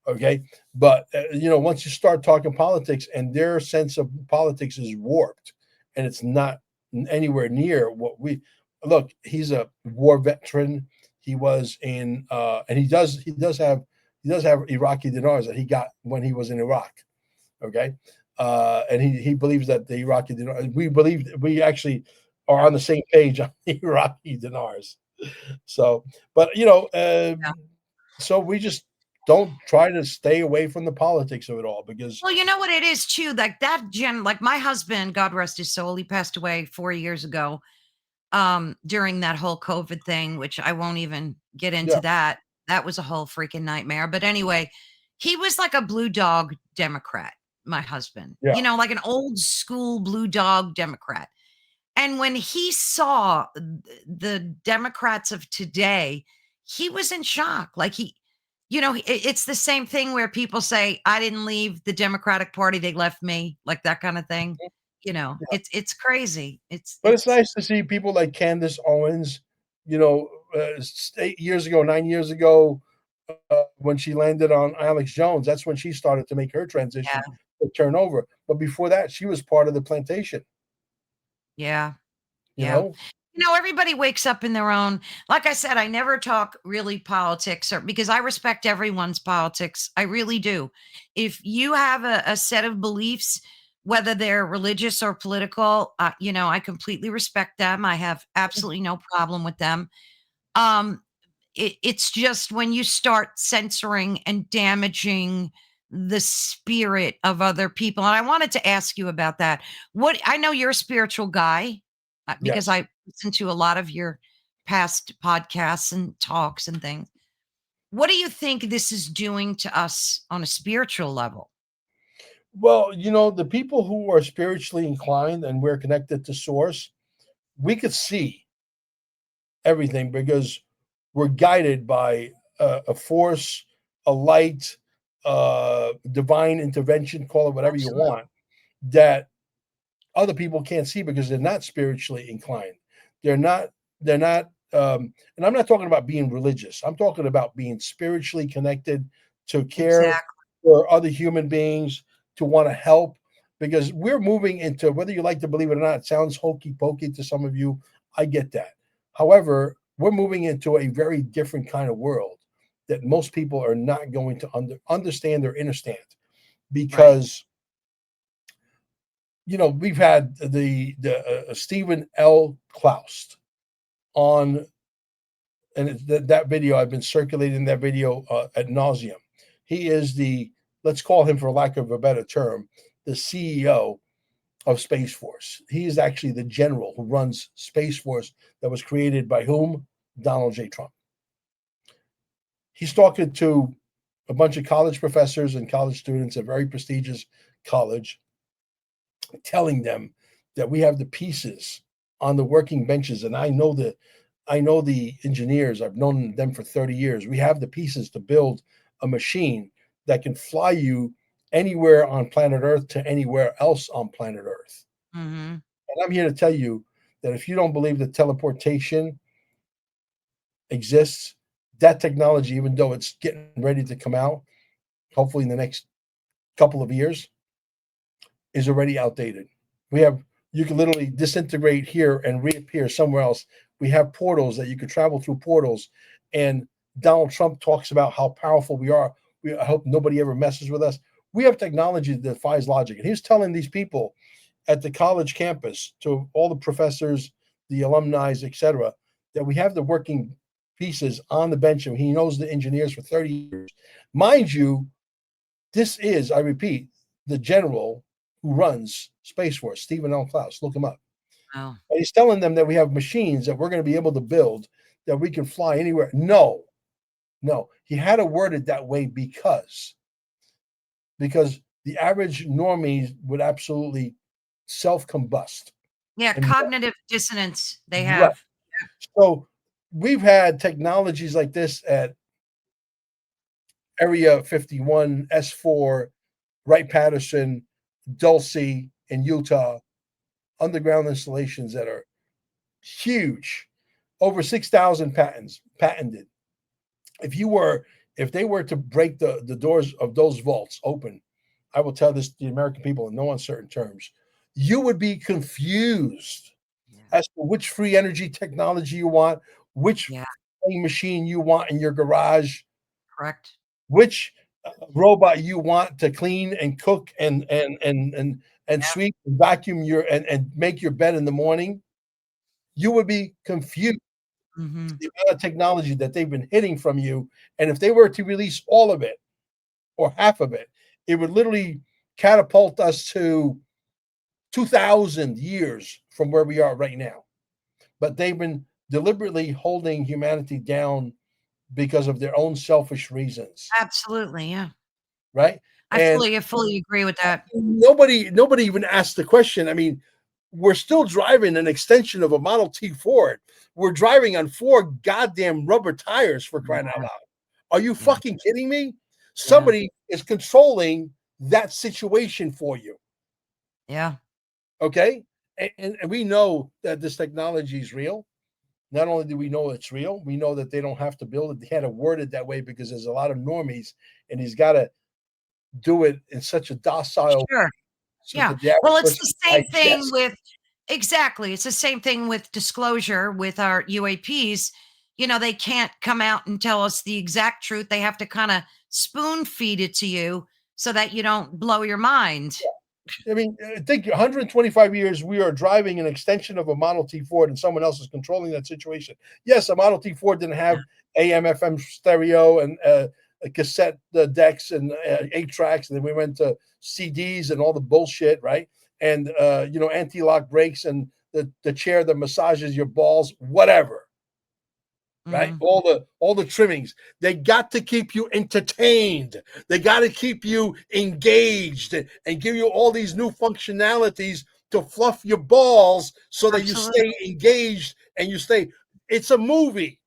Okay, but once you start talking politics, and their sense of politics is warped, and it's not anywhere near what we look. He's a war veteran. He was in, and he does have Iraqi dinars that he got when he was in Iraq. Okay, and he believes that the Iraqi dinar. We actually are on the same page on the Iraqi dinars. So, but Yeah. so we just don't try to stay away from the politics of it all, because Well, you know what it is too, like that like my husband, God rest his soul, he passed away 4 years ago, during that whole COVID thing, which I won't even get yeah, into that. That was a whole freaking nightmare. But anyway, he was like a blue dog Democrat, my husband, yeah, like an old school blue dog Democrat. And when he saw the Democrats of today, he was in shock. Like it's the same thing where people say, I didn't leave the Democratic Party, they left me, like that kind of thing. yeah. It's crazy. But it's It's nice to see people like Candace Owens. 8 years ago, 9 years ago, when she landed on Alex Jones, that's when she started to make her yeah. transition to turn over. But before that, she was part of the plantation. Yeah. You Yeah. know, Everybody wakes up in their own. Like I said, I never talk really politics, or because I respect everyone's politics. I really do. If you have a set of beliefs, whether they're religious or political, I completely respect them. I have absolutely no problem with them. Um, it's just when you start censoring and damaging the spirit of other people. And I wanted to ask you about that. What I know you're a spiritual guy, because yes. I listen to a lot of your past podcasts and talks and things. What do you think this is doing to us on a spiritual level? Well, the people who are spiritually inclined and we're connected to source, we could see everything because we're guided by a force, a light, divine intervention, call it whatever you Absolutely. want, that other people can't see because they're not spiritually inclined. They're not, they're not, and I'm not talking about being religious. I'm talking about being spiritually connected, to care Exactly. for other human beings, to want to help, because we're moving into, whether you like to believe it or not, it sounds hokey pokey to some of you. I get that. However, we're moving into a very different kind of world that most people are not going to understand or understand, Right. because we've had the Stephen L. Klaus on, and that video, I've been circulating that video ad nauseum. He is let's call him, for lack of a better term, the CEO of Space Force. He is actually the general who runs Space Force, that was created by whom? Donald J. Trump. He's talking to a bunch of college professors and college students, a very prestigious college, telling them that we have the pieces on the working benches. And I know the engineers. I've known them for 30 years. We have the pieces to build a machine that can fly you anywhere on planet Earth to anywhere else on planet Earth. Hmm. And I'm here to tell you that if you don't believe that teleportation exists, that technology, even though it's getting ready to come out, hopefully in the next couple of years, is already outdated. We have you can literally disintegrate here and reappear somewhere else. We have portals that you could travel through portals. And Donald Trump talks about how powerful we are. I hope nobody ever messes with us. We have technology that defies logic. And he's telling these people at the college campus, to all the professors, the alumni, etc., that we have the working pieces on the bench, and he knows the engineers for 30 years. Mind you, this is, I repeat, the general who runs Space Force, Stephen L. Klaus. Look him up. Oh, And he's telling them that we have machines that we're going to be able to build that we can fly anywhere. No, no. He had to word it that way because the average normie would absolutely self-combust. yeah, And cognitive dissonance they right. have. So we've had technologies like this at Area 51, S4, Wright-Patterson, Dulce in Utah, underground installations that are huge, over 6,000 patents patented. If they were to break the doors of those vaults open, I will tell this to the American people in no uncertain terms, you would be confused Yeah. as to which free energy technology you want, which Yeah, machine you want in your garage, correct. which robot you want to clean and cook and Yeah. sweep and vacuum and make your bed in the morning. You would be confused Hmm. the amount of technology that they've been hitting from you. And if they were to release all of it or half of it, it would literally catapult us to 2,000 years from where we are right now. But they've been deliberately holding humanity down because of their own selfish reasons, Absolutely. Yeah. right? And I fully agree with that. nobody even asked the question. I mean, we're still driving an extension of a Model T Ford. We're driving on 4 goddamn rubber tires, for crying out Yeah. loud. Are you Yeah. fucking kidding me? Yeah. Somebody is controlling that situation for you. Yeah. Okay. And we know that this technology is real. Not only do we know it's real, we know that they don't have to build it. They had to word it that way because there's a lot of normies, and he's got to do it in such a docile Sure. so Yeah. that the average Well, it's person the can same thing digest. with exactly. It's the same thing with disclosure with our UAPs. They can't come out and tell us the exact truth. They have to kind of spoon feed it to you so that you don't blow your mind. I mean, think 125 years we are driving an extension of a Model T Ford and someone else is controlling that situation. Yes, a Model T Ford didn't have AM, FM stereo and cassette decks and 8 tracks. And then we went to CDs and all the bullshit, right? And, anti lock brakes and the chair that massages your balls, whatever, right? Mhm. All the trimmings. They got to keep you entertained. They got to keep you engaged and give you all these new functionalities to fluff your balls so that you Absolutely. stay engaged and you stay. It's a movie.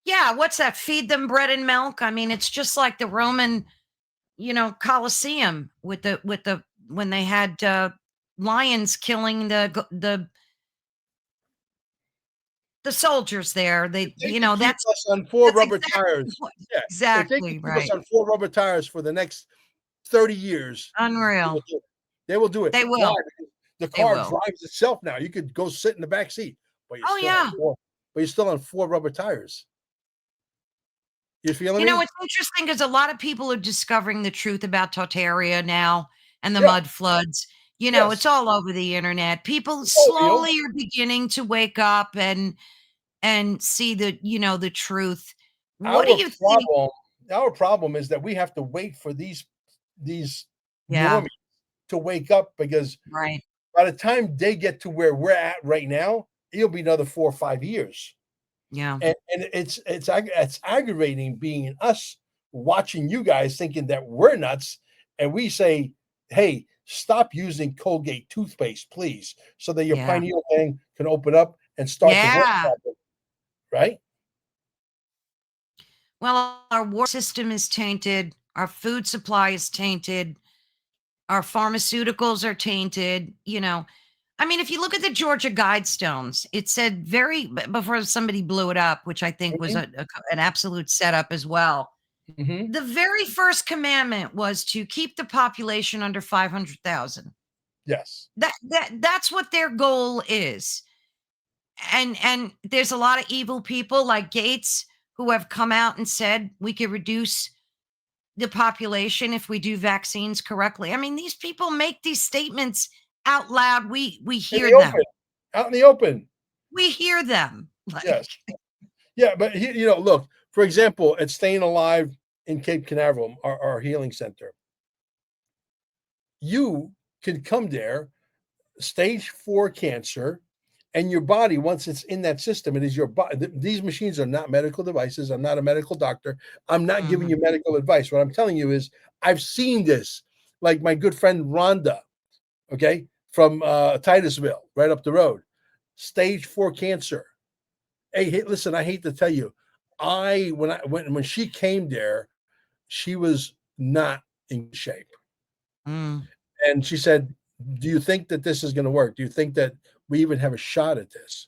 Yeah. What's that? Feed them bread and milk. I mean, it's just like the Roman, Colosseum with the when they had lions killing the soldiers there. If they could keep That's us on four that's rubber exactly tires, what yeah. If they could exactly keep us right. on 4 rubber tires for the next 30 years, they will Unreal. do it. They will do it. They Why? will. Because the They car will. drives itself now. You could go sit in the back seat, but Oh, yeah. you're still on 4 rubber tires. You feeling me? It's interesting because a lot of people are discovering the truth about Tartaria now and the Yeah. mud floods. It's Yes. all over the internet. People It's all real. slowly are beginning to wake up and see the truth. What do Our you think? problem, our problem is that we have to wait for these Yeah, normies to wake up because right. by the time they get to where we're at right now, it'll be another 4 or 5 years. Yeah, And it's aggravating being us watching you guys thinking that we're nuts, and we say, "Hey, stop using Colgate toothpaste, please, so that your yeah, pineal gland can open up and start to work yeah. properly." Right? Well, our war system is tainted. Our food supply is tainted. Our pharmaceuticals are tainted. I mean, if you look at the Georgia Guidestones, it said before somebody blew it up, which I think was Mhm, an absolute setup as well. mhm. The very first commandment was to keep the population under 500,000. Yes. That's what their goal is. And there's a lot of evil people like Gates who have come out and said we could reduce the population if we do vaccines correctly. I mean, these people make these statements out loud. We In hear the open. them. Out in the open. We hear them. Yes. Like, Yeah, but look, for example, at Staying Alive in Cape Canaveral, our healing center, you can come there, stage 4 cancer, and your body, once it's in that system, it is your body. These machines are not medical devices. I'm not a medical doctor. I'm not giving mhm, you medical advice. What I'm telling you is I've seen this, like my good friend Rhonda, okay, from Titusville, right up the road, stage 4 cancer. Hey, listen, I hate to tell you, when she came there, she was not in shape. mm, And she said, "Do you think that this is going to work? Do you think that we even have a shot at this?"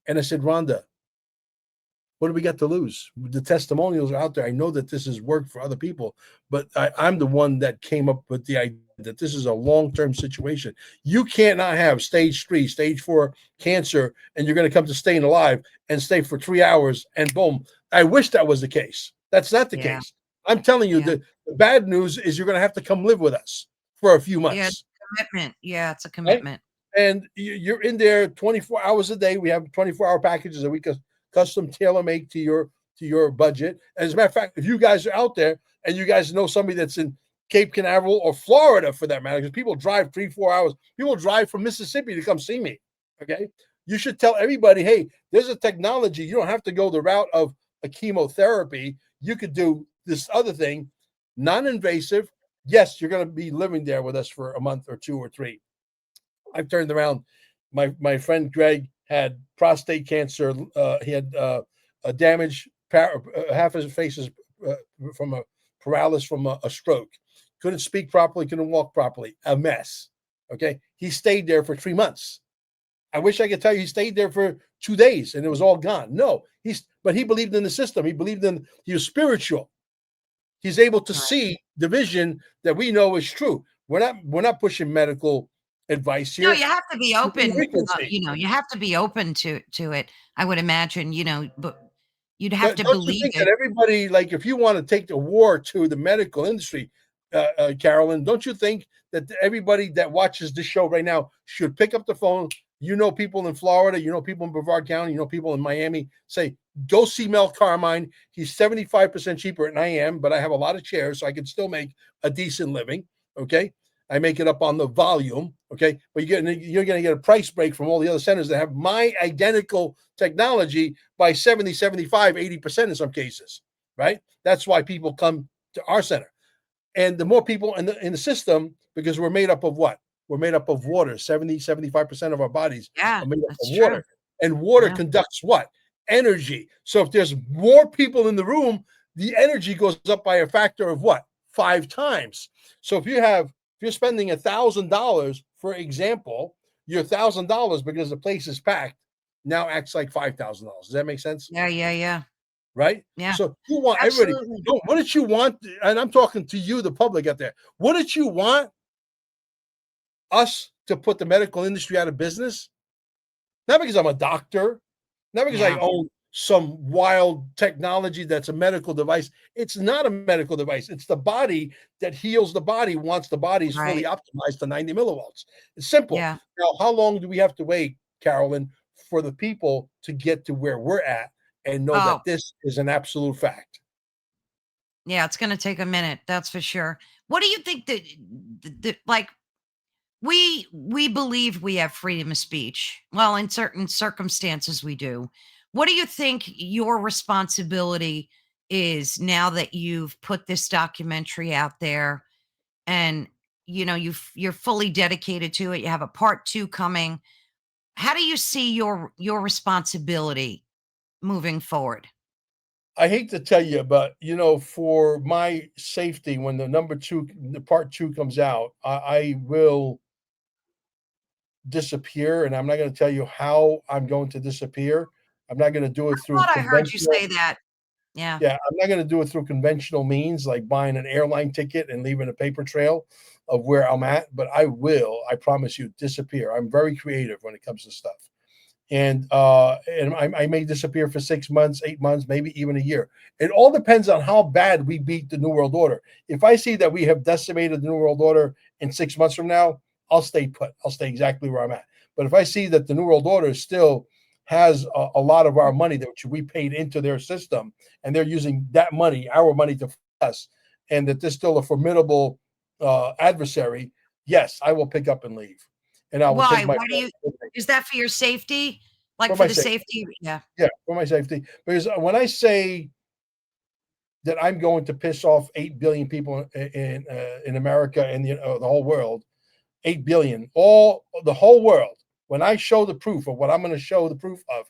And I said, "Rhonda, what do we got to lose? The testimonials are out there. I know that this has worked for other people, but I'm the one that came up with the idea that this is a long-term situation. You can't not have stage 3, stage 4 cancer, and you're going to come to Staying Alive and stay for 3 hours, and boom. I wish that was the case. That's not the yeah, case. I'm telling you, yeah, the bad news is you're going to have to come live with us for a few yeah. months, Commitment. Yeah, it's a right? commitment. And you're in there 24 hours a day. We have 24-hour packages that we custom tailor make to your budget. As a matter of fact, if you guys are out there and you guys know somebody that's in Cape Canaveral or Florida for that matter, because people drive 3-4 hours, people drive from Mississippi to come see me. Okay, you should tell everybody, hey, there's a technology. You don't have to go the route of a chemotherapy. You could do this other thing, non-invasive. Yes, you're going to be living there with us for a month or 2 or 3. I've turned around. My friend Greg had prostate cancer. He had a damage. Half his face is uh, from a paralysis from a stroke. Couldn't speak properly. Couldn't walk properly. A mess. Okay, he stayed there for 3 months. I wish I could tell you he stayed there for 2 days and it was all gone. No, but he believed in the system. He was spiritual. He's able to Right. see the vision that we know is true. We're not pushing medical advice No, here. you have to be The open. frequency. You have to be open to it. I would imagine. But you'd have to Don't you believe think that it. everybody, like, if you want to take the war to the medical industry, Carolyn, don't you think that everybody that watches this show right now should pick up the phone? You know, people in Florida, you know, people in Brevard County, you know, people in Miami, say, go see Mel Carmine. He's 75% cheaper than I am, but I have a lot of chairs, so I can still make a decent living. Okay. I make it up on the volume. Okay. But you're going to get a price break from all the other centers that have my identical technology by 70, 75, 80% in some cases, right? That's why people come to our center. And the more people in the system, because we're made up of what? We're made up of water. 70, 75% of our bodies Yeah, are made up of that's true. water. And water Yeah. conducts what? Energy. So if there's more people in the room, the energy goes up by a factor of what? 5 times. So if you're spending $1,000, for example, your $1,000 because the place is packed now acts like $5,000. Does that make sense? Yeah, yeah, yeah. Right? Yeah, So you want everybody. absolutely. What did you want? And I'm talking to you, the public out there. What did you want us to put the medical industry out of business? Not because I'm a doctor, not because I Yeah, own some wild technology that's a medical device. It's not a medical device. It's the body that heals the body once the body is fully right. optimized to 90 millivolts. It's simple. Yeah. Now, how long do we have to wait, Carolyn, for the people to get to where we're at and know Oh, that this is an absolute fact? yeah, it's gonna take a minute, that's for sure. What do you think that like, we believe we have freedom of speech. Well, in certain circumstances, we do. What do you think your responsibility is now that you've put this documentary out there and you're fully dedicated to it? You have a part 2 coming. How do you see your responsibility moving forward? I hate to tell you, but for my safety, when the part 2 comes out, I will disappear, and I'm not going to tell you how I'm going to disappear. I'm not going to do it I through thought I heard you conventional. say that. Yeah. Yeah, I'm not gonna do it through conventional means like buying an airline ticket and leaving a paper trail of where I'm at, but I will, I promise you, disappear. I'm very creative when it comes to stuff. And I may disappear for 6 months, 8 months, maybe even a year. It all depends on how bad we beat the New World Order. If I see that we have decimated the New World Order in 6 months from now, I'll stay put. I'll stay exactly where I'm at. But if I see that the New World Order still has a lot of our money that we paid into their system, and they're using that money, our money, to us, and that there's still a formidable adversary, yes, I will pick up and leave, and I will take Why? my Why do family you with me is that for your safety? Like, for for my the safety. safety? Yeah. Yeah, for my safety. Because when I say that I'm going to piss off 8 billion people in America and the whole world, 8 billion, all the whole world. When I show the proof of what I'm going to show the proof of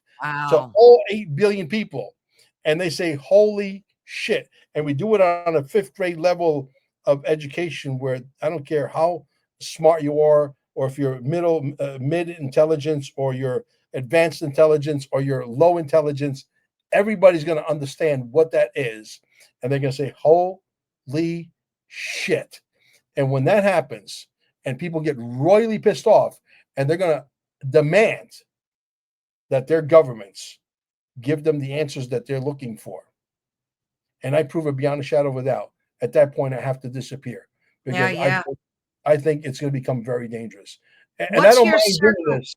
to Wow. all 8 billion people, and they say, "Holy shit!" and we do it on a fifth grade level of education, where I don't care how smart you are, or if you're mid intelligence, or you're advanced intelligence, or you're low intelligence, everybody's going to understand what that is, and they're going to say, "Holy shit!" And when that happens, and people get royally pissed off, and they're going to demand that their governments give them the answers that they're looking for, and I prove it beyond a shadow of a doubt, at that point I have to disappear, Yeah, because yeah. I think it's going to become very dangerous, and I What's don't your mind doing circle? this.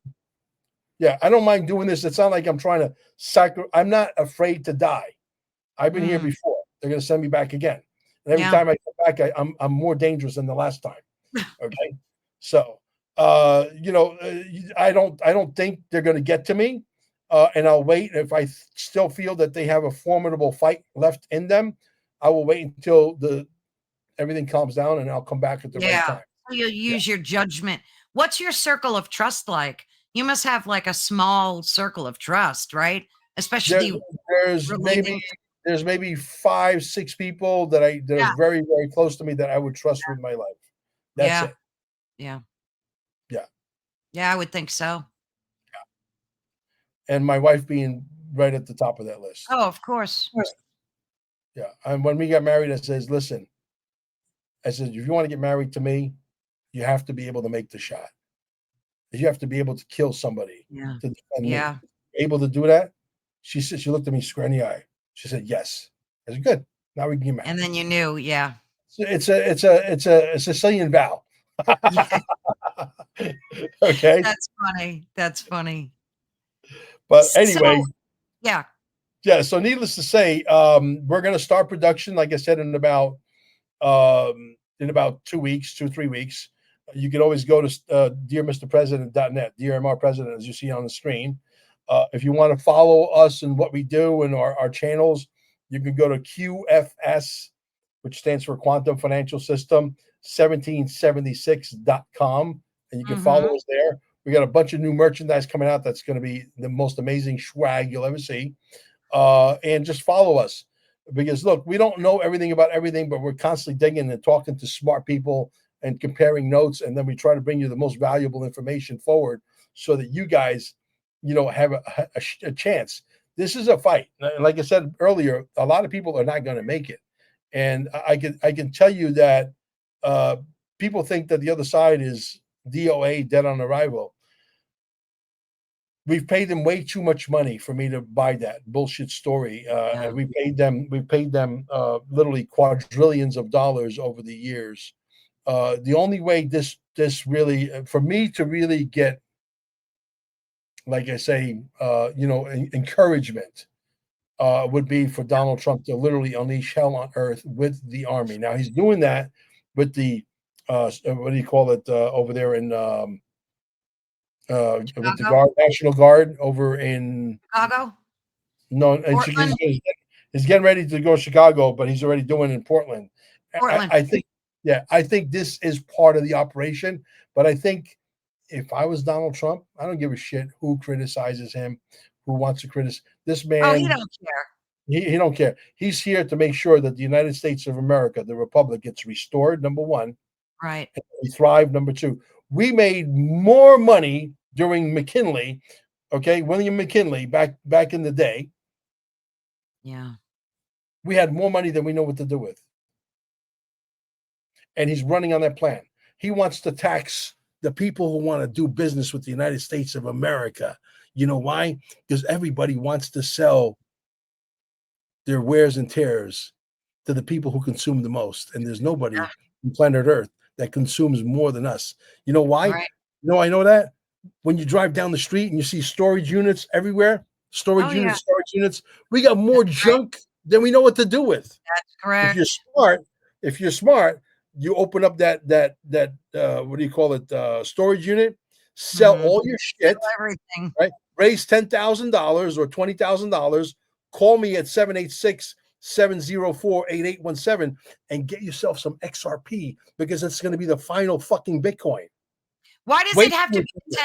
Yeah, I don't mind doing this. It's not like I'm trying to I'm not afraid to die. I've been here Mm, before. They're going to send me back again, and every yeah. time I come back, I'm more dangerous than the last time. Okay, so I don't think they're going to get to me, and I'll wait. If I still feel that they have a formidable fight left in them, I will wait until the everything calms down, and I'll come back at the right Yeah. time. So you'll Yeah, use your judgment. What's your circle of trust like? You must have like a small circle of trust, right? there, Especially there's maybe relating. there's maybe 5, 6 people that are Yeah. very, very close to me that I would trust with my life. That's Yeah. it. Yeah. Yeah, Yeah, I would think so. and my wife being right at the top of that list. Oh, of course. Yeah, and when we got married, I says, "Listen," I said, "if you want to get married to me, you have to be able to make the shot. You have to be able to kill somebody Yeah. to defend me. Yeah. Able to do that?" She looked at me square in the eye. She said, "Yes." I said, "Good. Now we can get And married." then you knew, yeah. It's a Sicilian vow. Yeah. Okay, That's funny. That's funny. but anyway, So, yeah. yeah. So needless to say, we're going to start production, like I said, in about 2 weeks, 2 3 weeks. You can always go to dearmrpresident.net, dear MR President, as you see on the screen. If you want to follow us and what we do and our channels, you can go to QFS, which stands for Quantum Financial System, 1776.com, and you can follow Mhm. us there. We got a bunch of new merchandise coming out that's going to be the most amazing swag you'll ever see. And just follow us, because look, we don't know everything about everything, but we're constantly digging and talking to smart people and comparing notes, and then we try to bring you the most valuable information forward, so that you guys, have a chance. This is a fight. Like I said earlier, a lot of people are not going to make it, and I can tell you that uh, people think that the other side is DOA, dead on arrival. We've paid them way too much money for me to buy that bullshit story. Yeah. And we paid them literally quadrillions of dollars over the years. The only way this really, for me to really get, like I say, encouragement, would be for Donald Trump to literally unleash hell on earth with the army. Now he's doing that with the what do you call it, over there in with the Chicago? National Guard over in. Chicago? No, and Portland? he's getting ready to go to Chicago, but he's already doing it in Portland. I, Portland. I think, yeah, I think this is part of the operation. But I think if I was Donald Trump, I don't give a shit who criticizes him, who wants to criticize this Oh, he man. don't care. He don't care. He's here to make sure that the United States of America, the republic, gets restored. Number one, Right. and we thrive. Number two, we made more money during McKinley. Okay, William McKinley back in the day. Yeah. We had more money than we know what to do with. And he's running on that plan. He wants to tax the people who want to do business with the United States of America. You know why? Because everybody wants to sell their wears and tears to the people who consume the most. And there's nobody Yeah. on planet Earth that consumes more than us. You know why? Right. I know that when you drive down the street and you see storage units everywhere, Oh, yeah. storage units, we got more That's right. junk than we know what to do with. That's If you're correct. smart, if you're smart, you open up that what do you call it, storage unit, sell Mhm. all your Sell shit, everything. right? Raise $10,000 or $20,000. Call me at 786-704-8817 and get yourself some XRP because it's going to be the final fucking Bitcoin. Why does Wait it have to till be a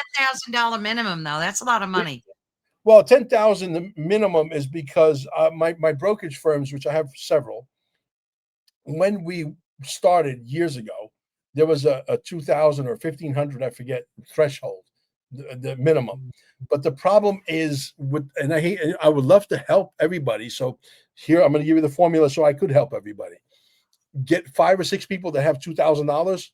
$10,000 minimum, though? That's a lot of money. well, 10,000 the minimum is because my brokerage firms, which I have several, when we started years ago, there was a 2,000 or 1,500, I forget, threshold, the minimum. But the problem is with, and I would love to help everybody. So here I'm going to give you the formula so I could help everybody. Get 5 or 6 people that have $2,000.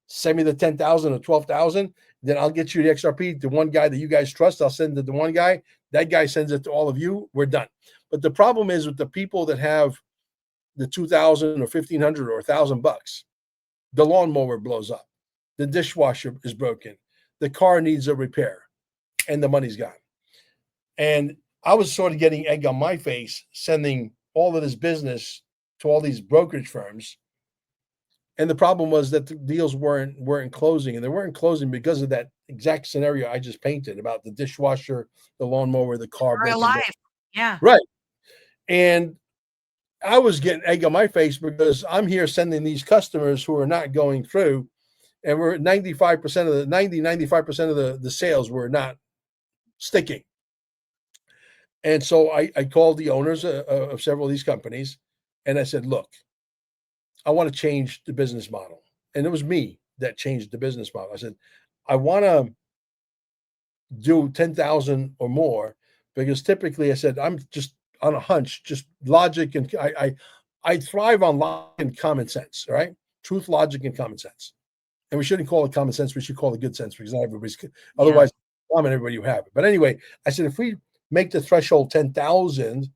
Send me the 10,000 or 12,000. Then I'll get you the XRP. The one guy that you guys trust, I'll send it to one guy. That guy sends it to all of you. We're done. But the problem is with the people that have the 2,000 or 1,500 or $1,000, the lawnmower blows up, the dishwasher is broken, the car needs a repair, and the money's gone. And I was sort of getting egg on my face, sending all of this business to all these brokerage firms. And the problem was that the deals weren't closing, and they weren't closing because of that exact scenario I just painted about the dishwasher, the lawnmower, the car Real breaking down. life. Yeah. Right. And I was getting egg on my face because I'm here sending these customers who are not going through, and we're 95% of the 95% of the sales were not sticking. And so I called the owners of several of these companies and I said, look, I want to change the business model. And it was me that changed the business model. I said, I want to do 10,000 or more because typically I said, I'm just on a hunch, just logic. And I thrive on logic and common sense, right? Truth, logic, and common sense. And we shouldn't call it common sense. We should call it good sense because not everybody's, Yeah. otherwise, common, everybody who have it. But anyway, I said, if we make the threshold 10,000,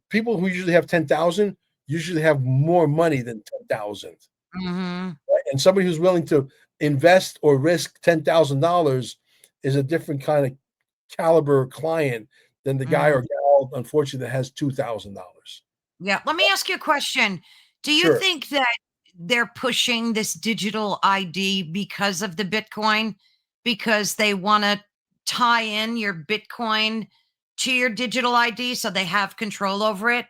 people who usually have 10,000 usually have more money than 10,000. Mhm. Right? And somebody who's willing to invest or risk $10,000 is a different kind of caliber client than the guy or Mhm. gal, unfortunately, that has $2,000. Yeah. Let me ask you a question. Do you Sure. think that they're pushing this digital ID because of the Bitcoin? Because they want to tie in your Bitcoin to your digital ID so they have control over it?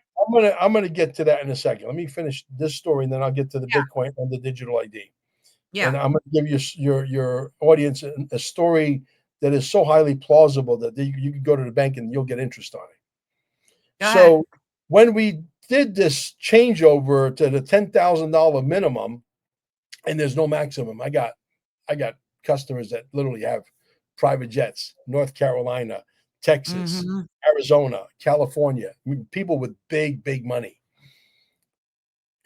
I'm gonna get to that in a second. Let me finish this story, and then I'll get to the Yeah. Bitcoin and the digital ID. And Yeah. I'm gonna give your audience a story that is so highly plausible that you can go to the bank and you'll get interest on it. Go ahead. So when we did this changeover to the $10,000 minimum, and there's no maximum, I got customers that literally have private jets, North Carolina, Texas, Mhm. Arizona, California, I mean, people with big money.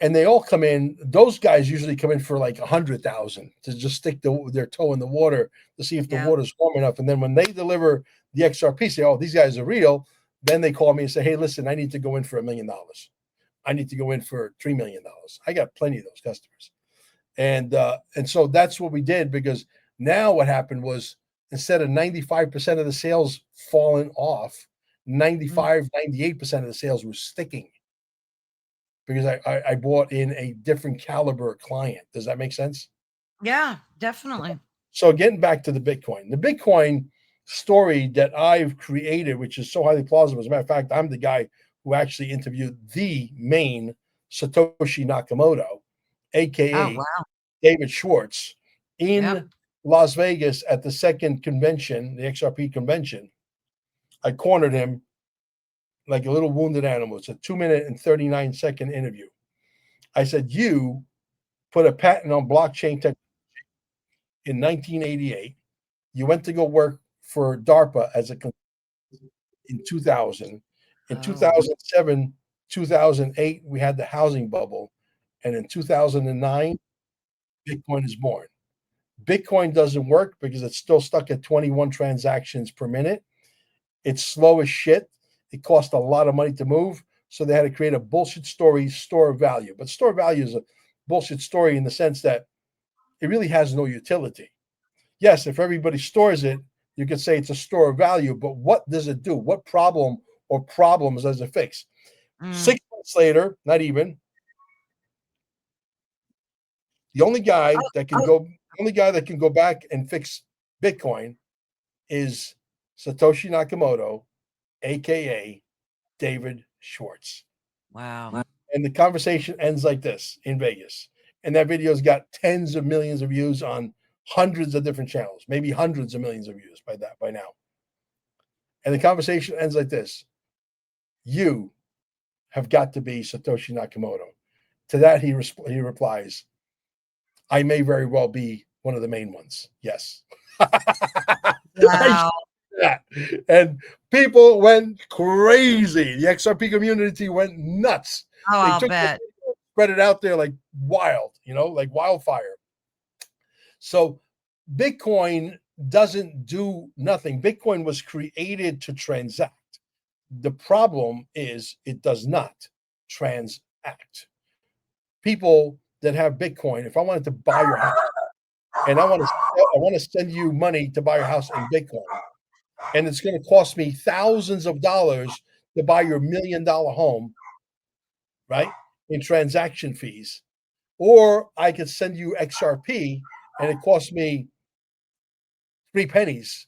And they all come in. Those guys usually come in for like 100,000 to just stick their toe in the water to see if the Yeah. water's warm enough. And then when they deliver the XRP, say, "Oh, these guys are real." Then they call me and say, "Hey, listen, I need to go in for $1 million. I need to go in for $3 million." I got plenty of those customers, and so that's what we did because now what happened was instead of 95% of the sales falling off, Mm. 98% of the sales were sticking because I bought in a different caliber client. Does that make sense? Yeah, definitely. So getting back to the Bitcoin story that I've created, which is so highly plausible. As a matter of fact, I'm the guy who actually interviewed the main Satoshi Nakamoto, Oh, aka wow. David Schwartz, Yep. in Las Vegas at the second convention, the XRP convention. I cornered him like a little wounded animal. It's a 2 minute and 39-second interview. I said, "You put a patent on blockchain technology in 1988. You went to go work for DARPA as a in 2000. In Oh. 2007, 2008, we had the housing bubble. And in 2009, Bitcoin is born. Bitcoin doesn't work because it's still stuck at 21 transactions per minute. It's slow as shit. It cost a lot of money to move. So they had to create a bullshit story, store of value. But store of value is a bullshit story in the sense that it really has no utility. Yes, if everybody stores it, you could say it's a store of value, but what does it do? What problem or problems does it fix? Mm. 6 months later, not even, the only guy that can go, the only guy that can go back and fix Bitcoin is Satoshi Nakamoto, aka David Schwartz. Wow. And the conversation ends like this in Vegas. And that video's got tens of millions of views on hundreds of different channels, maybe hundreds of millions of views by now. And the conversation ends like this: you have got to be Satoshi Nakamoto. To that, he replies, I may very well be one of the main ones. Yes. I Wow. that. And people went crazy. The XRP community went nuts. Oh, They I'll took bet. spread it out there like wild, like wildfire. So Bitcoin doesn't do nothing. Bitcoin was created to transact. The problem is it does not transact. People that have Bitcoin, if I wanted to buy your house and I want to send you money to buy your house in Bitcoin, and it's going to cost me thousands of dollars to buy your $1 million home, right? In transaction fees. Or I could send you XRP and it costs me 3 pennies,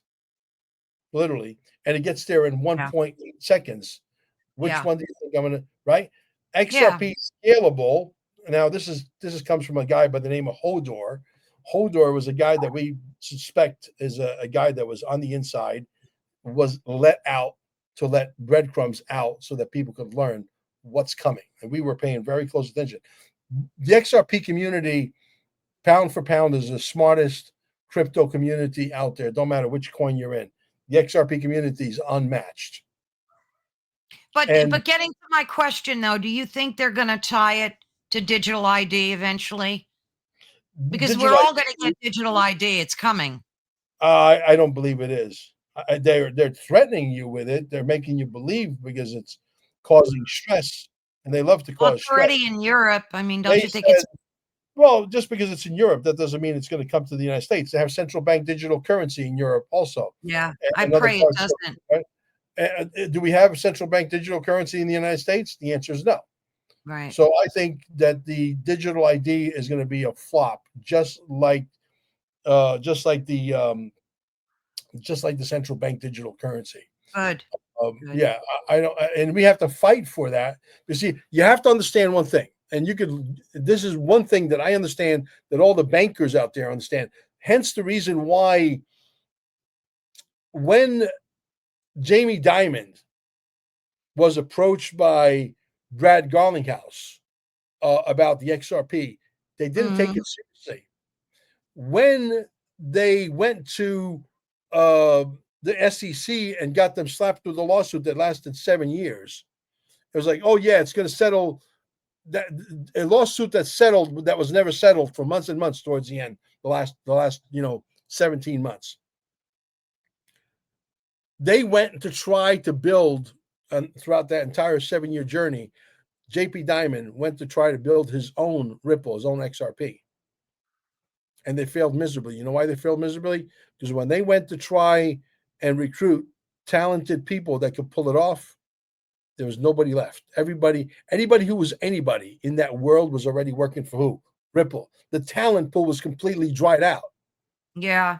literally, and it gets there in Yeah. 1.8 seconds. Which Yeah. one do you think I'm gonna, right? Yeah. XRP scalable. Now this is comes from a guy by the name of Hodor. Hodor was a guy that we suspect is a guy that was on the inside, was let out to let breadcrumbs out so that people could learn what's coming. And we were paying very close attention. The XRP community, pound for pound, is the smartest crypto community out there. Don't matter which coin you're in. The XRP community is unmatched. And But getting to my question though, do you think they're going to tie it to digital ID eventually? Because we're digital all going to ID, get digital ID. It's coming. I don't believe it is. They're threatening you with it. They're making you believe because it's causing stress, and they love to Well, cause it's stress. already in Europe. I mean, don't They you think said, it's well, just because it's in Europe, that doesn't mean it's going to come to the United States. They have central bank digital currency in Europe also, yeah, I and other pray it parts of doesn't. right? Do we have central bank digital currency in the United States? The answer is no. Right. So I think that the digital ID is going to be a flop, uh, just like the um, just like the central bank digital currency. Good. Good. Yeah, I don't, and we have to fight for that. You see, you have to understand one thing, and you could. This is one thing that I understand that all the bankers out there understand. Hence the reason why when Jamie Dimon was approached by Brad Garlinghouse about the XRP, they didn't take Mhm. it seriously. When they went to uh, the SEC and got them slapped with a lawsuit that lasted 7 years, it was like, oh yeah, it's going to settle. That a lawsuit that settled that was never settled for months and months towards the end, the last 17 months. They went to try to build, throughout that entire 7 year journey. JP Diamond went to try to build his own Ripple, his own XRP, and they failed miserably. You know why they failed miserably? Because when they went to try and recruit talented people that could pull it off, there was nobody left. Anybody who was anybody in that world was already working for who? Ripple. The talent pool was completely dried out, Yeah.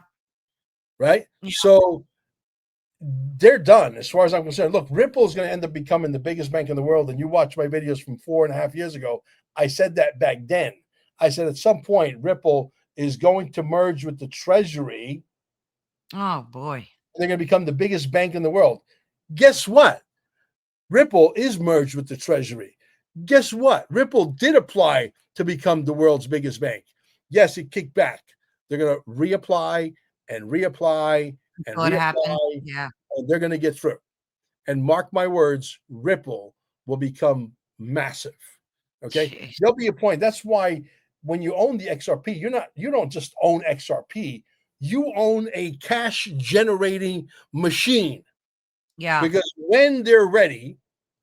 right? Yeah. So they're done as far as I'm concerned. Look, Ripple is going to end up becoming the biggest bank in the world. And you watch my videos from 4.5 years ago. I said that back then. I said at some point, Ripple is going to merge with the Treasury. Oh boy. And they're going to become the biggest bank in the world. Guess what? Ripple is merged with the Treasury. Guess what? Ripple did apply to become the world's biggest bank. Yes, it kicked back. They're going to reapply and reapply and Until it happens. reapply, Yeah. and they're going to get through. And mark my words, Ripple will become massive. Okay, Jeez. there'll be a point. That's why when you own the XRP, you don't just own XRP, you own a cash generating machine. Yeah. Because when they're ready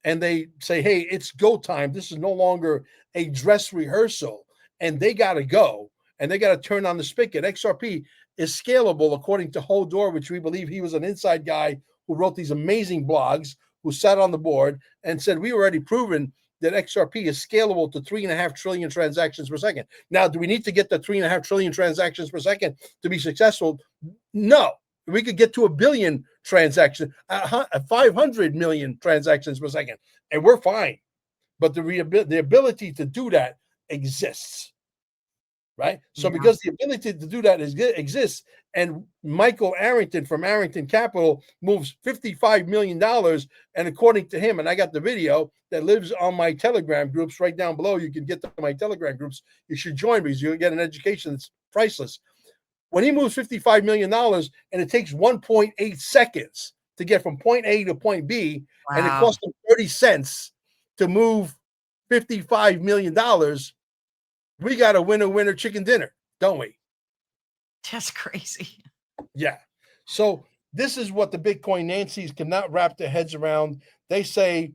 and they say, hey, it's go time, this is no longer a dress rehearsal, and they got to go and they got to turn on the spigot. XRP is scalable according to Hodor, which we believe he was an inside guy who wrote these amazing blogs, who sat on the board and said, we already proven that XRP is scalable to 3.5 trillion transactions per second. Now, do we need to get the 3.5 trillion transactions per second to be successful? No. We could get to a billion transactions, 500 million transactions per second, and we're fine. But the ability to do that exists, right? So Yeah. because the ability to do that exists, and Michael Arrington from Arrington Capital moves $55 million, and according to him, and I got the video that lives on my Telegram groups right down below. You can get to my Telegram groups. You should join because you'll get an education that's priceless. When he moves $55 million and it takes 1.8 seconds to get from point A to point B, and it Wow. costs him 30 cents to move $55 million, we got a winner chicken dinner, don't we? That's crazy. Yeah. So this is what the Bitcoin Nancy's cannot wrap their heads around. They say,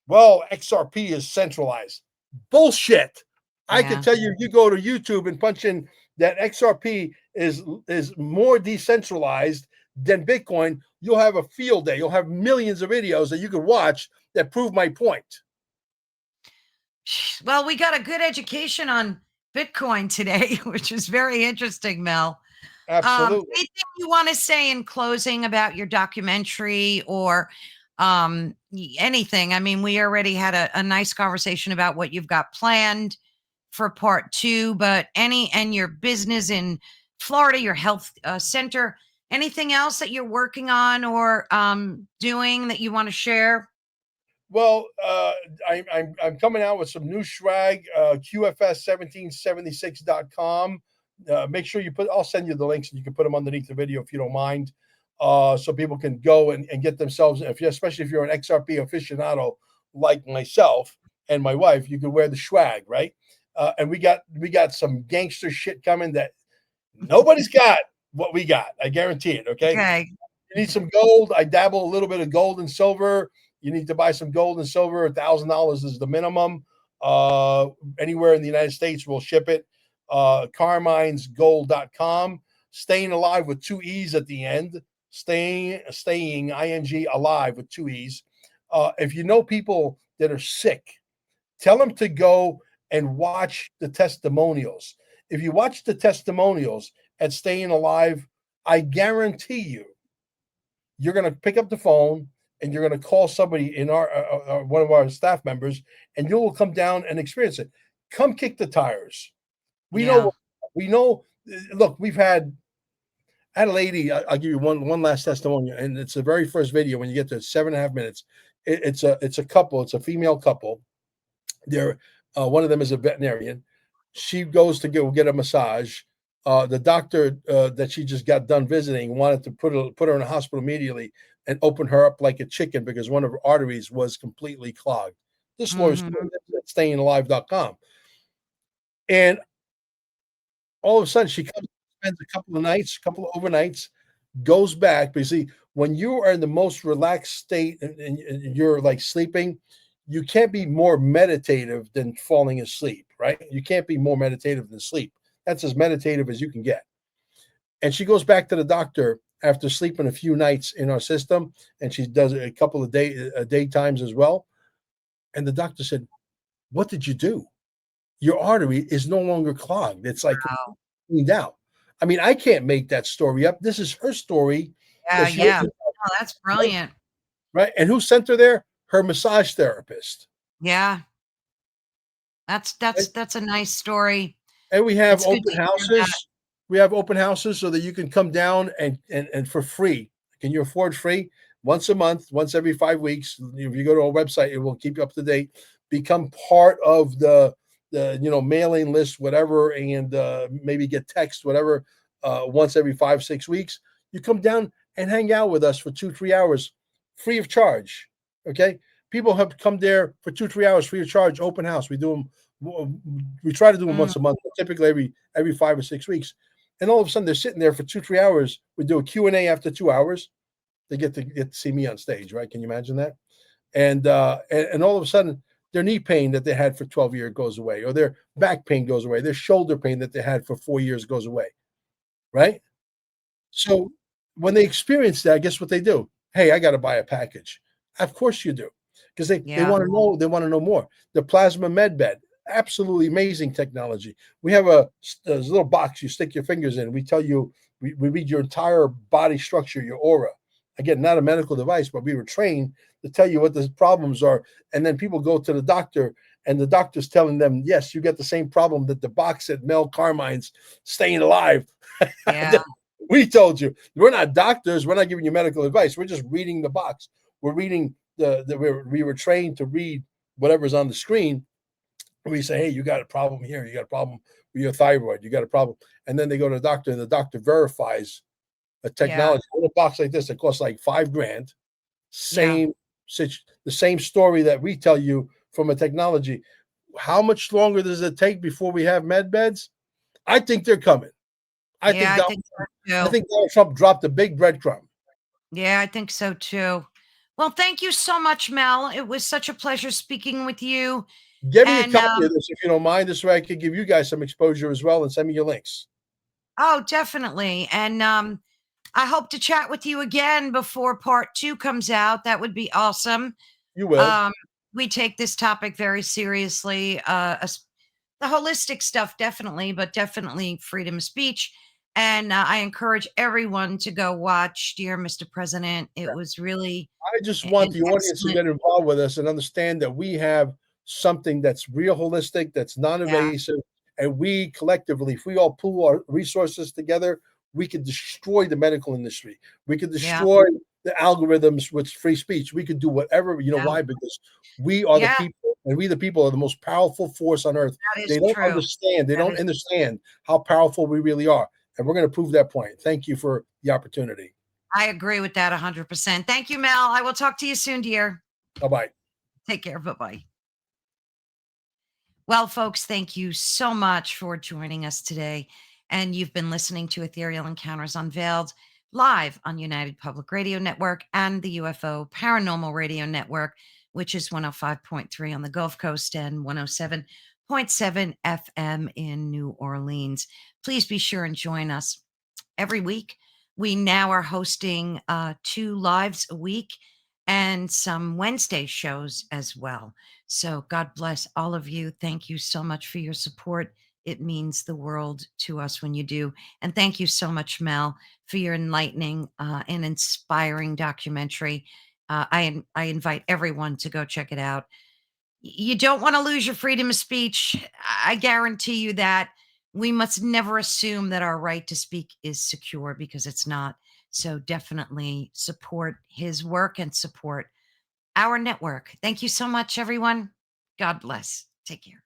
well, XRP is centralized. Bullshit. I can Yeah. tell you, if you go to YouTube and punch in that XRP is more decentralized than Bitcoin, you'll have a field day. You'll have millions of videos that you can watch that prove my point. Well, we got a good education on Bitcoin today, which is very interesting, Mel. Absolutely. Anything you want to say in closing about your documentary or anything? I mean, we already had a nice conversation about what you've got planned for part two, but and your business in Florida, your health center, anything else that you're working on or doing that you want to share? Well, I'm coming out with some new swag, QFS1776.com. Make sure you I'll send you the links and you can put them underneath the video if you don't mind. So people can go and get themselves, especially if you're an XRP aficionado like myself and my wife, you can wear the swag, right? And we got some gangster shit coming that nobody's got what we got. I guarantee it. Okay. Okay. You need some gold. I dabble a little bit of gold and silver. You need to buy some gold and silver. $1,000 is the minimum. Anywhere in the United States, we'll ship it. Carminesgold.com. Staying alive with two E's at the end. Staying, ing, alive with two E's. If you know people that are sick, tell them to go and watch the testimonials. If you watch the testimonials at Staying Alive, I guarantee you're going to pick up the phone and you're going to call somebody in our one of our staff members, and you will come down and experience it. Come kick the tires. We Yeah. know. We know. Look, I had a lady. I'll give you one last testimonial, and it's the very first video. When you get to 7.5 minutes, it's a couple. It's a female couple. They're one of them is a veterinarian. She goes to get a massage. The doctor that she just got done visiting wanted to put her in a hospital immediately and open her up like a chicken because one of her arteries was completely clogged. This lawyer Hmm. at stayingalive.com. And all of a sudden she comes, spends a couple of nights, a couple of overnights, goes back. But you see, when you are in the most relaxed state and you're like sleeping, you can't be more meditative than falling asleep, right? You can't be more meditative than sleep. That's as meditative as you can get. And she goes back to the doctor after sleeping a few nights in our system, and she does a couple of daytimes as well. And the doctor said, "What did you do? Your artery is no longer clogged. It's like Wow. cleaned out." I mean, I can't make that story up. This is her story Yeah. that she Yeah. opened up, Oh, that's right? brilliant. Right? And who sent her there? Her massage therapist. Yeah. Right? That's a nice story. And we have It's good open to hear that. houses. We have open houses so that you can come down and for free. Can you afford free? Once a month, once every 5 weeks. If you go to our website, it will keep you up to date. Become part of the mailing list, whatever, and maybe get text, whatever, once every 5 6 weeks. You come down and hang out with us for 2 3 hours, free of charge. Okay, People have come there for 2, 3 hours free of charge, open house. We do them. We try to do them Mm, once a month, typically every 5 or 6 weeks. And all of a sudden, they're sitting there for 2, 3 hours. We do a Q&A after 2 hours. They get to see me on stage, right? Can you imagine that? And all of a sudden, their knee pain that they had for 12 years goes away, or their back pain goes away, their shoulder pain that they had for 4 years goes away, right? So when they experience that, guess what they do? Hey, I got to buy a package. Of course you do, because they yeah. want to know, they want to know more. The plasma med bed, absolutely amazing technology. We have a little box you stick your fingers in. We tell you, we read your entire body structure, your aura. Again, not a medical device, but we were trained to tell you what the problems are. And then people go to the doctor, and the doctor's telling them, yes, you get the same problem that the box at Mel Carmine's Staying Alive. Yeah. We told you. We're not doctors. We're not giving you medical advice. We're just reading the box. We're reading we were trained to read whatever's on the screen. We say, hey, you got a problem here. You got a problem with your thyroid. You got a problem. And then they go to the doctor, and the doctor verifies a Yeah. technology. In a box like this, it costs like 5 grand. Yeah. Same, the same story that we tell you from a technology. How much longer does it take before we have med beds? I think they're coming. I Yeah. think I Donald, think so I too. think Donald Trump dropped a big breadcrumb. Yeah, I think so too. Well, thank you so much, Mel. It was such a pleasure speaking with you. Give me a And copy of this if you don't mind. This way I could give you guys some exposure as well, and send me your links. oh, definitely. And I hope to chat with you again before part two comes out. That would be awesome. You will. Um, we take this topic very seriously. The holistic stuff, definitely, but definitely freedom of speech. And I encourage everyone to go watch Dear Mr. President. It was really I just want an the audience to excellent, get involved with us and understand that we have something that's real holistic, that's yeah, non-invasive, and we collectively, if we all pool our resources together, we could destroy the medical industry. We could yeah, destroy the algorithms with free speech. We could do whatever. You know yeah, why? Because we are the yeah, people, and we the people are the most powerful force on earth. that is They don't true. understand. They That don't is, understand how powerful we really are, and we're going to prove that point. Thank you for the opportunity. I agree with that 100%. Thank you, Mel. I will talk to you soon, dear. Bye bye. Take care. Bye bye. Well, folks, thank you so much for joining us today. And you've been listening to Ethereal Encounters Unveiled live on United Public Radio Network and the UFO Paranormal Radio Network, which is 105.3 on the Gulf Coast and 107.7 FM in New Orleans. Please be sure and join us every week. We now are hosting 2 lives a week and some Wednesday shows as well. So God bless all of you. Thank you so much for your support. It means the world to us when you do. And thank you so much, Mel, for your enlightening and inspiring documentary. I invite everyone to go check it out. You don't want to lose your freedom of speech. I guarantee you that. We must never assume that our right to speak is secure because it's not. So definitely support his work and support our network. Thank you so much, everyone. God bless. Take care.